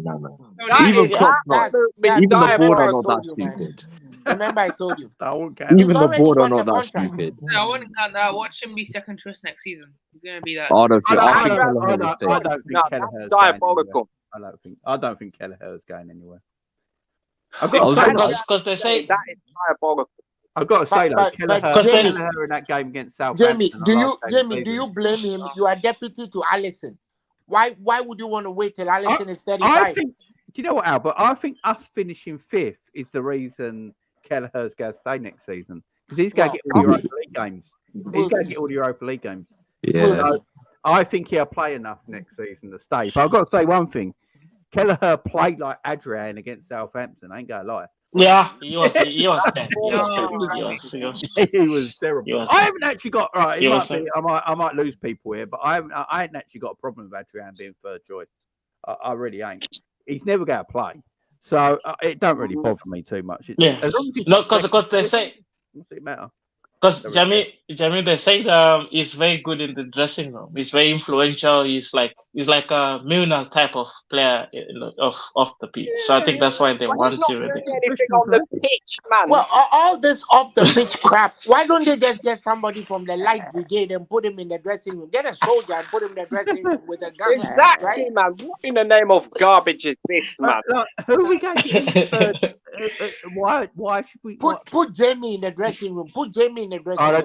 Even the board are not that stupid.
Remember, I told you.
Even the board are not that stupid.
I wouldn't count that. Watch him be second choice next season. He's going to be that.
I don't think Kelleher's
diabolical.
I don't think Kelleher is going anywhere.
Because they say
that is diabolical.
I've got to say though, Kelleher in that game against Southampton.
Jamie, do you blame him? You are deputy to Alisson. Why would you want to wait till Alisson is 35?
Do you know what, Albert? I think us finishing 5th is the reason Kelleher's going to stay next season, because he's going to get all the Europa League games. He's going to get all the Europa League games.
Yeah.
So I think he'll play enough next season to stay. But I've got to say one thing: Kelleher played like Adrian against Southampton. I ain't gonna lie.
Yeah, he was
terrible. I haven't actually got right. I might lose people here, but I haven't actually got a problem with Adrian being third choice. I really ain't. He's never going to play, so it don't really bother me too much.
As long as because they say.
What's it matter?
Because Jamie, they say he's very good in the dressing room. He's very influential. He's like a Milner type of player off the pitch. So I think that's why they want to.
Anything on the pitch, man.
Well, all this off the pitch crap. Why don't they just get somebody from the light brigade and put him in the dressing room? Get a soldier and put him in the dressing room with a gun.
Exactly,
right?
man. What in the name of garbage is this, man?
Who are we going to get? Why should we
put Jamie in the dressing room? Put Jamie in the dressing room.
They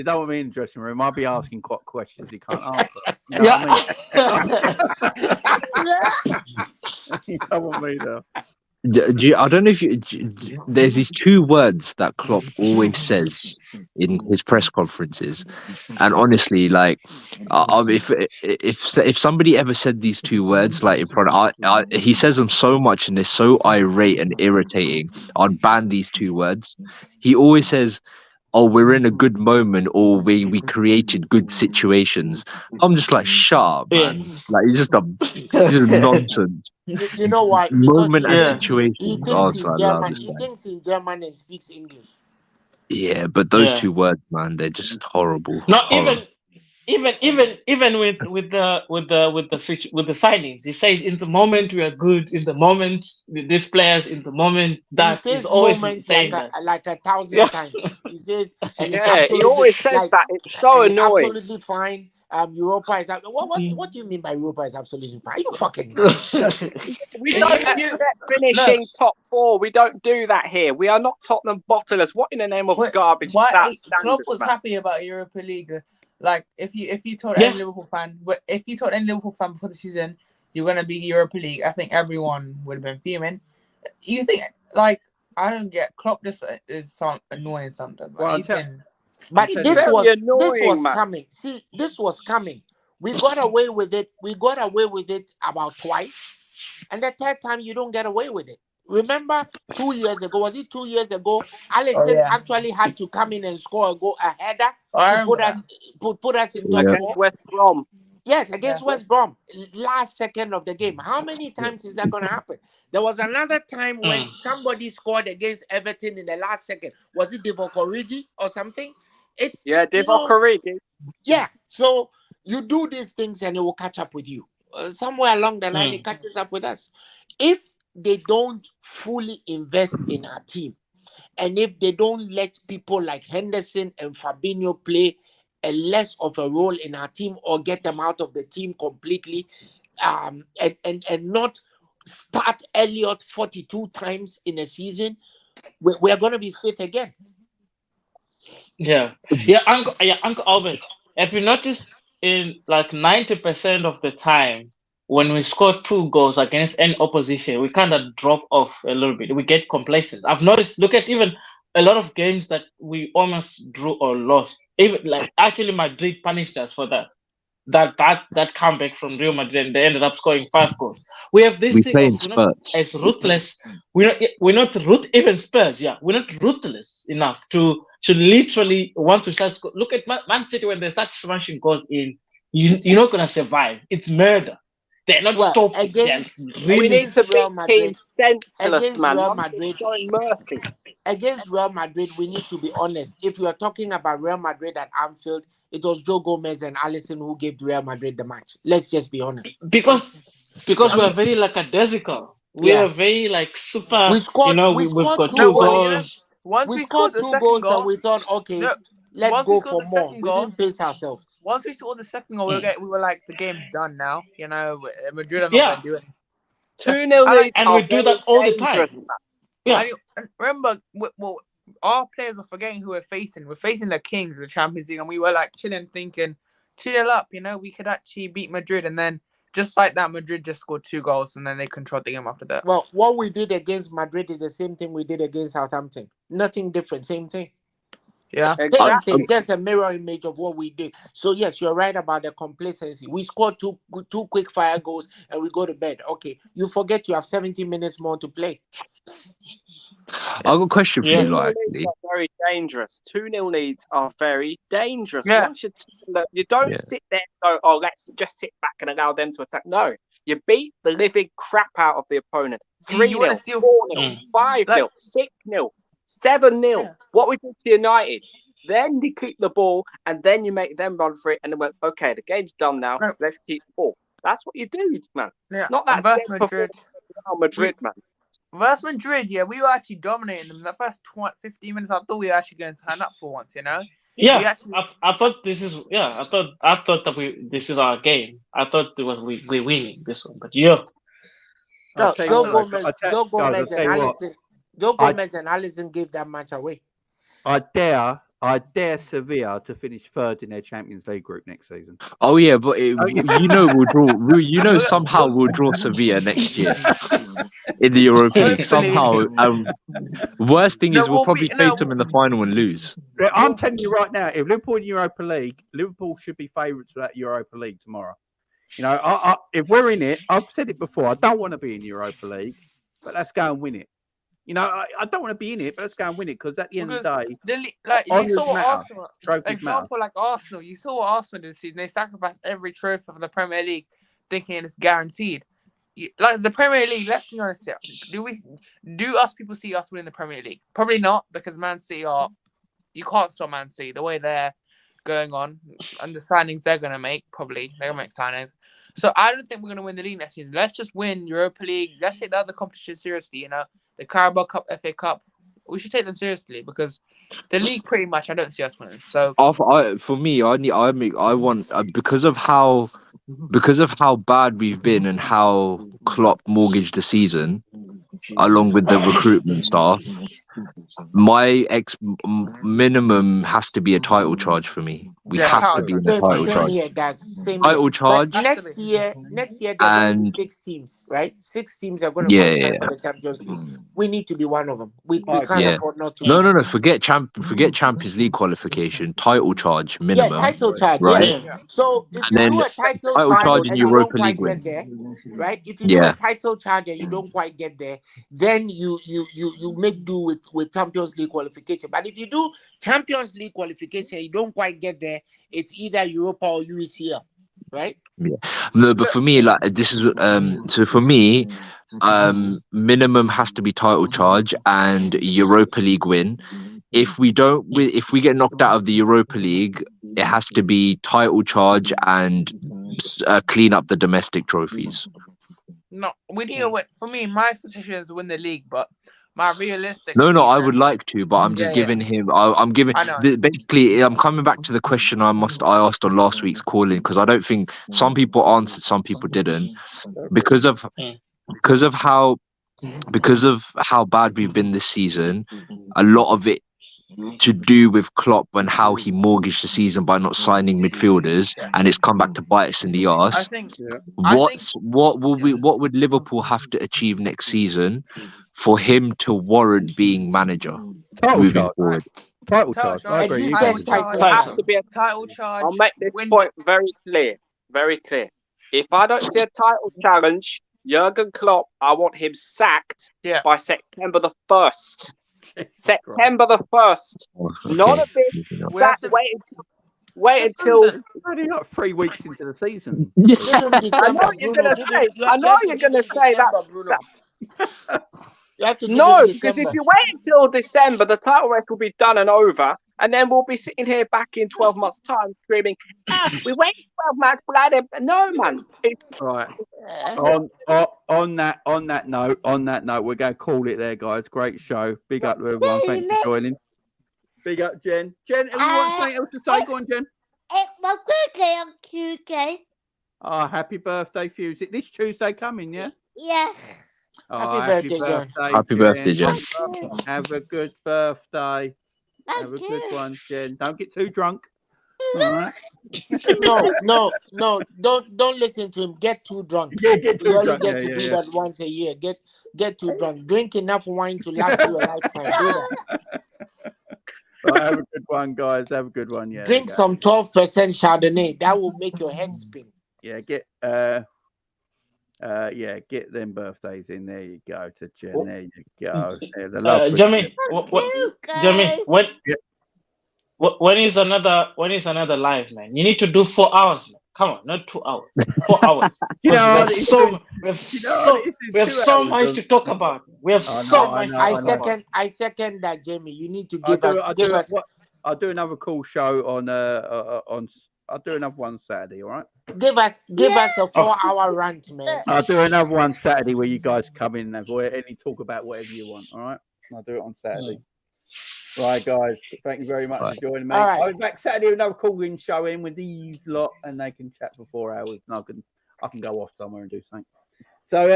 don't want me in the dressing room. I'll be asking questions he can't answer. You know what I mean? Come on, me now.
I don't know if there's these two words that Klopp always says in his press conferences, and honestly, like, if somebody ever said these two words like in front, he says them so much and they're so irate and irritating. I'd ban these two words. He always says, "Oh, we're in a good moment," or we created good situations. I'm just like, shut up, man. Like, it's just nonsense.
You know why? Because
Moment and situation.
he
Oh,
thinks
so
in
I love
German.
this
He
guy.
thinks in German and speaks English.
Yeah, but those two words, man, they're just horrible.
Not
Horror.
even with the signings, he says in the moment we are good. In the moment with these players, in the moment that
He
is
says
always
moments
saying
like
that.
like 1,000 times. He says, and it's
Yeah, he
absolutely
always says
like,
that. It's so
and it's
annoying.
absolutely fine. Europa is what do you mean by Europa is absolutely fine? Are you fucking nuts?
We don't accept finishing top four. We don't do that here. We are not Tottenham bottlers. What in the name of garbage?
Klopp was happy about Europa League. Like if you told any Liverpool fan, before the season you're gonna be Europa League, I think everyone would have been fuming. You think I don't get Klopp just is annoying sometimes.
Well,
he's been.
But this was
man.
coming. See, this was coming. We got away with it. We got away with it about twice. And the third time, you don't get away with it. Remember 2 years ago, was it 2 years ago? Alisson actually had to come in and score a header to put us in top
against
four.
West Brom.
Yes, against West Brom. Last second of the game. How many times is that going to happen? There was another time when somebody scored against Everton in the last second. Was it Divock Origi or something? It's
Divock Origi.
Yeah. So you do these things and it will catch up with you. Somewhere along the line, it catches up with us. If they don't fully invest in our team, and if they don't let people like Henderson and Fabinho play a less of a role in our team or get them out of the team completely, and not start Elliott 42 times in a season, we're going to be fifth again.
Uncle Albert. If you notice, in like 90% of the time, when we score 2 goals against any opposition, we kind of drop off a little bit. We get complacent. I've noticed. Look at even a lot of games that we almost drew or lost. Even like actually, Madrid punished us for that. That comeback from Real Madrid, and they ended up scoring 5 goals. We have this thing of we're not as ruthless. We're not even Spurs. Yeah, we're not ruthless enough to literally once we start. Look at Man City when they start smashing goals in. You're not gonna survive. It's murder. They're not stopping.
We need to
Real
beat
Madrid,
teams senseless,
against
man.
Real Madrid,
showing mercy.
Against Real Madrid, we need to be honest. If you are talking about Real Madrid at Anfield, it was Joe Gomez and Alisson who gave Real Madrid the match. Let's just be honest.
Because we are very lackadaisical. We are very like super.
We scored.
We've got 2 goals.
Once
we scored
the
2
second
goals,
goal,
and we thought, okay, let's go for more. We didn't pace ourselves.
Once we scored the second goal, we were like, the game's done now. You know, Madrid are not going to do it.
2-0 lead,
and we do that all the time.
Yeah. And remember, our players were forgetting who we're facing. We're facing the Kings of the Champions League, and we were like chilling, thinking 2-0 up. You know, we could actually beat Madrid, and then just like that, Madrid just scored 2 goals, and then they controlled the game after that.
Well, what we did against Madrid is the same thing we did against Southampton. Nothing different, same thing.
Yeah,
same thing. Just a mirror image of what we did. So yes, you're right about the complacency. We scored two quick fire goals, and we go to bed. Okay, you forget you have 70 minutes more to play.
I've got a question for you, like,
very dangerous. 2-0 leads are very dangerous.
Yeah.
Once you don't sit there and go, oh, let's just sit back and allow them to attack. No, you beat the living crap out of the opponent. 3-0, 4-0, 5-0, 6-0, 7-0. What we did to United. Then you keep the ball, and then you make them run for it, and then went, okay, the game's done now. Let's keep the ball. That's what you do, man.
Yeah.
Not that Madrid, man.
Versus Madrid, we were actually dominating them. The first 15 minutes, I thought we were actually going to turn up for once, you know?
Yeah, I thought this is I thought that this is our game. I thought we're winning this one, but
Joe Gomez and Alisson gave that match away.
I dare I dare Sevilla to finish third in their Champions League group next season.
Oh yeah, but we'll draw. Somehow we'll draw Sevilla next year in the Europa League. Somehow, worst thing is we'll probably face them in the final and lose.
I'm telling you right now, if Liverpool in Europa League, Liverpool should be favourites for that Europa League tomorrow. You know, if we're in it, I've said it before. I don't want to be in Europa League, but let's go and win it. You know, I don't want to be in it, but let's go and win it because at the end of the day,
you saw what Arsenal, example like Arsenal, you saw what Arsenal did this season. They sacrificed every trophy for the Premier League, thinking it's guaranteed. Like the Premier League, let's be honest here. Do us people see us winning the Premier League? Probably not, because Man City you can't stop Man City the way they're going on and the signings they're gonna make. Probably they're gonna make signings. So I don't think we're gonna win the league next season. Let's just win Europa League. Let's take the other competition seriously. You know, the Carabao Cup, FA Cup. We should take them seriously because the league pretty much I don't see us winning. So
for me, I want because of how bad we've been and how Klopp mortgaged the season, along with the recruitment staff. My minimum has to be a title charge for me. We have to be in the title charge. Title charge.
But next year there are going to be 6 teams, right? 6 teams are going to qualify for the Champions League. We need to be one of them. We can't afford not to.
No. Forget Champions League qualification. Title charge minimum.
Yeah, title charge.
Right.
Yeah. So if you do a title charge and you don't quite get there, right? If you do a title charge and you don't quite get there, then you make do with Champions League qualification. But if you do Champions League qualification, you don't quite get there, it's either Europa or UCL, right?
Yeah. No, but for me, like this is so for me, minimum has to be title charge and Europa League win. If we get knocked out of the Europa League, it has to be title charge and clean up the domestic trophies.
No, we need to win. For me, my expectation is to win the league, but my realistic.
No, I would like to, but I'm just giving him. I'm giving. Basically, I'm coming back to the question I asked on last week's call-in because I don't think some people answered, some people didn't, because of how bad we've been this season. A lot of it to do with Klopp and how he mortgaged the season by not signing midfielders, and it's come back to bite us in the arse.
I think.
What would Liverpool have to achieve next season for him to warrant being manager moving forward?
Title charge. I agree.
It has to be a
title charge.
I'll make this point very clear. Very clear. If I don't see a title challenge, Jürgen Klopp, I want him sacked by September the 1st. September the 1st. Okay. Not a bit. Wait until.
Only not 3 weeks into the season.
I know you're going to say that. No, because if you wait until December, the title race will be done and over, and then we'll be sitting here back in 12 months' time screaming, we waited 12 months, bloody. No, man.
Right. On that note, we're going to call it there, guys. Great show. Big up to everyone. Thanks for joining. Big up, Jen. Jen, have you got something else to say? Go on, Jen.
It's my birthday on Tuesday.
Oh, happy birthday, Fuse. This Tuesday coming, yeah?
Yeah.
Oh,
happy birthday, Jen.
Happy birthday, Jen.
Have a good birthday. Have a good one, Jen. Don't get too drunk. All right.
No. Don't listen to him. Get too drunk.
Yeah, get too
you
drunk.
only get to do that once a year. Get too drunk. Drink enough wine to last you a lifetime. Do that.
Right, have a good one, guys. Have a good one. Yeah.
Drink some 12% Chardonnay. That will make your head spin.
Yeah, get them birthdays in. There you go to Jen. There you go.
Jamie, Jamie, when is another live, man? You need to do 4 hours, man. Come on, not 2 hours. 4 hours. We have so much to talk about. We have so much.
I second that, Jamie. You need to give us.
I'll do another cool show on. I'll do another one Saturday. All right.
Give us a 4-hour rant, man.
I'll do another one Saturday where you guys come in and talk about whatever you want. All right. I'll do it on Saturday. Right, guys. Thank you very much for joining me. I'll be back Saturday with another call-in show in with these lot, and they can chat for 4 hours, and I can go off somewhere and do something. So,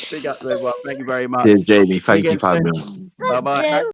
big up to everyone. Thank you very much.
Cheers, Jamie. Thank you for having me.
Bye-bye.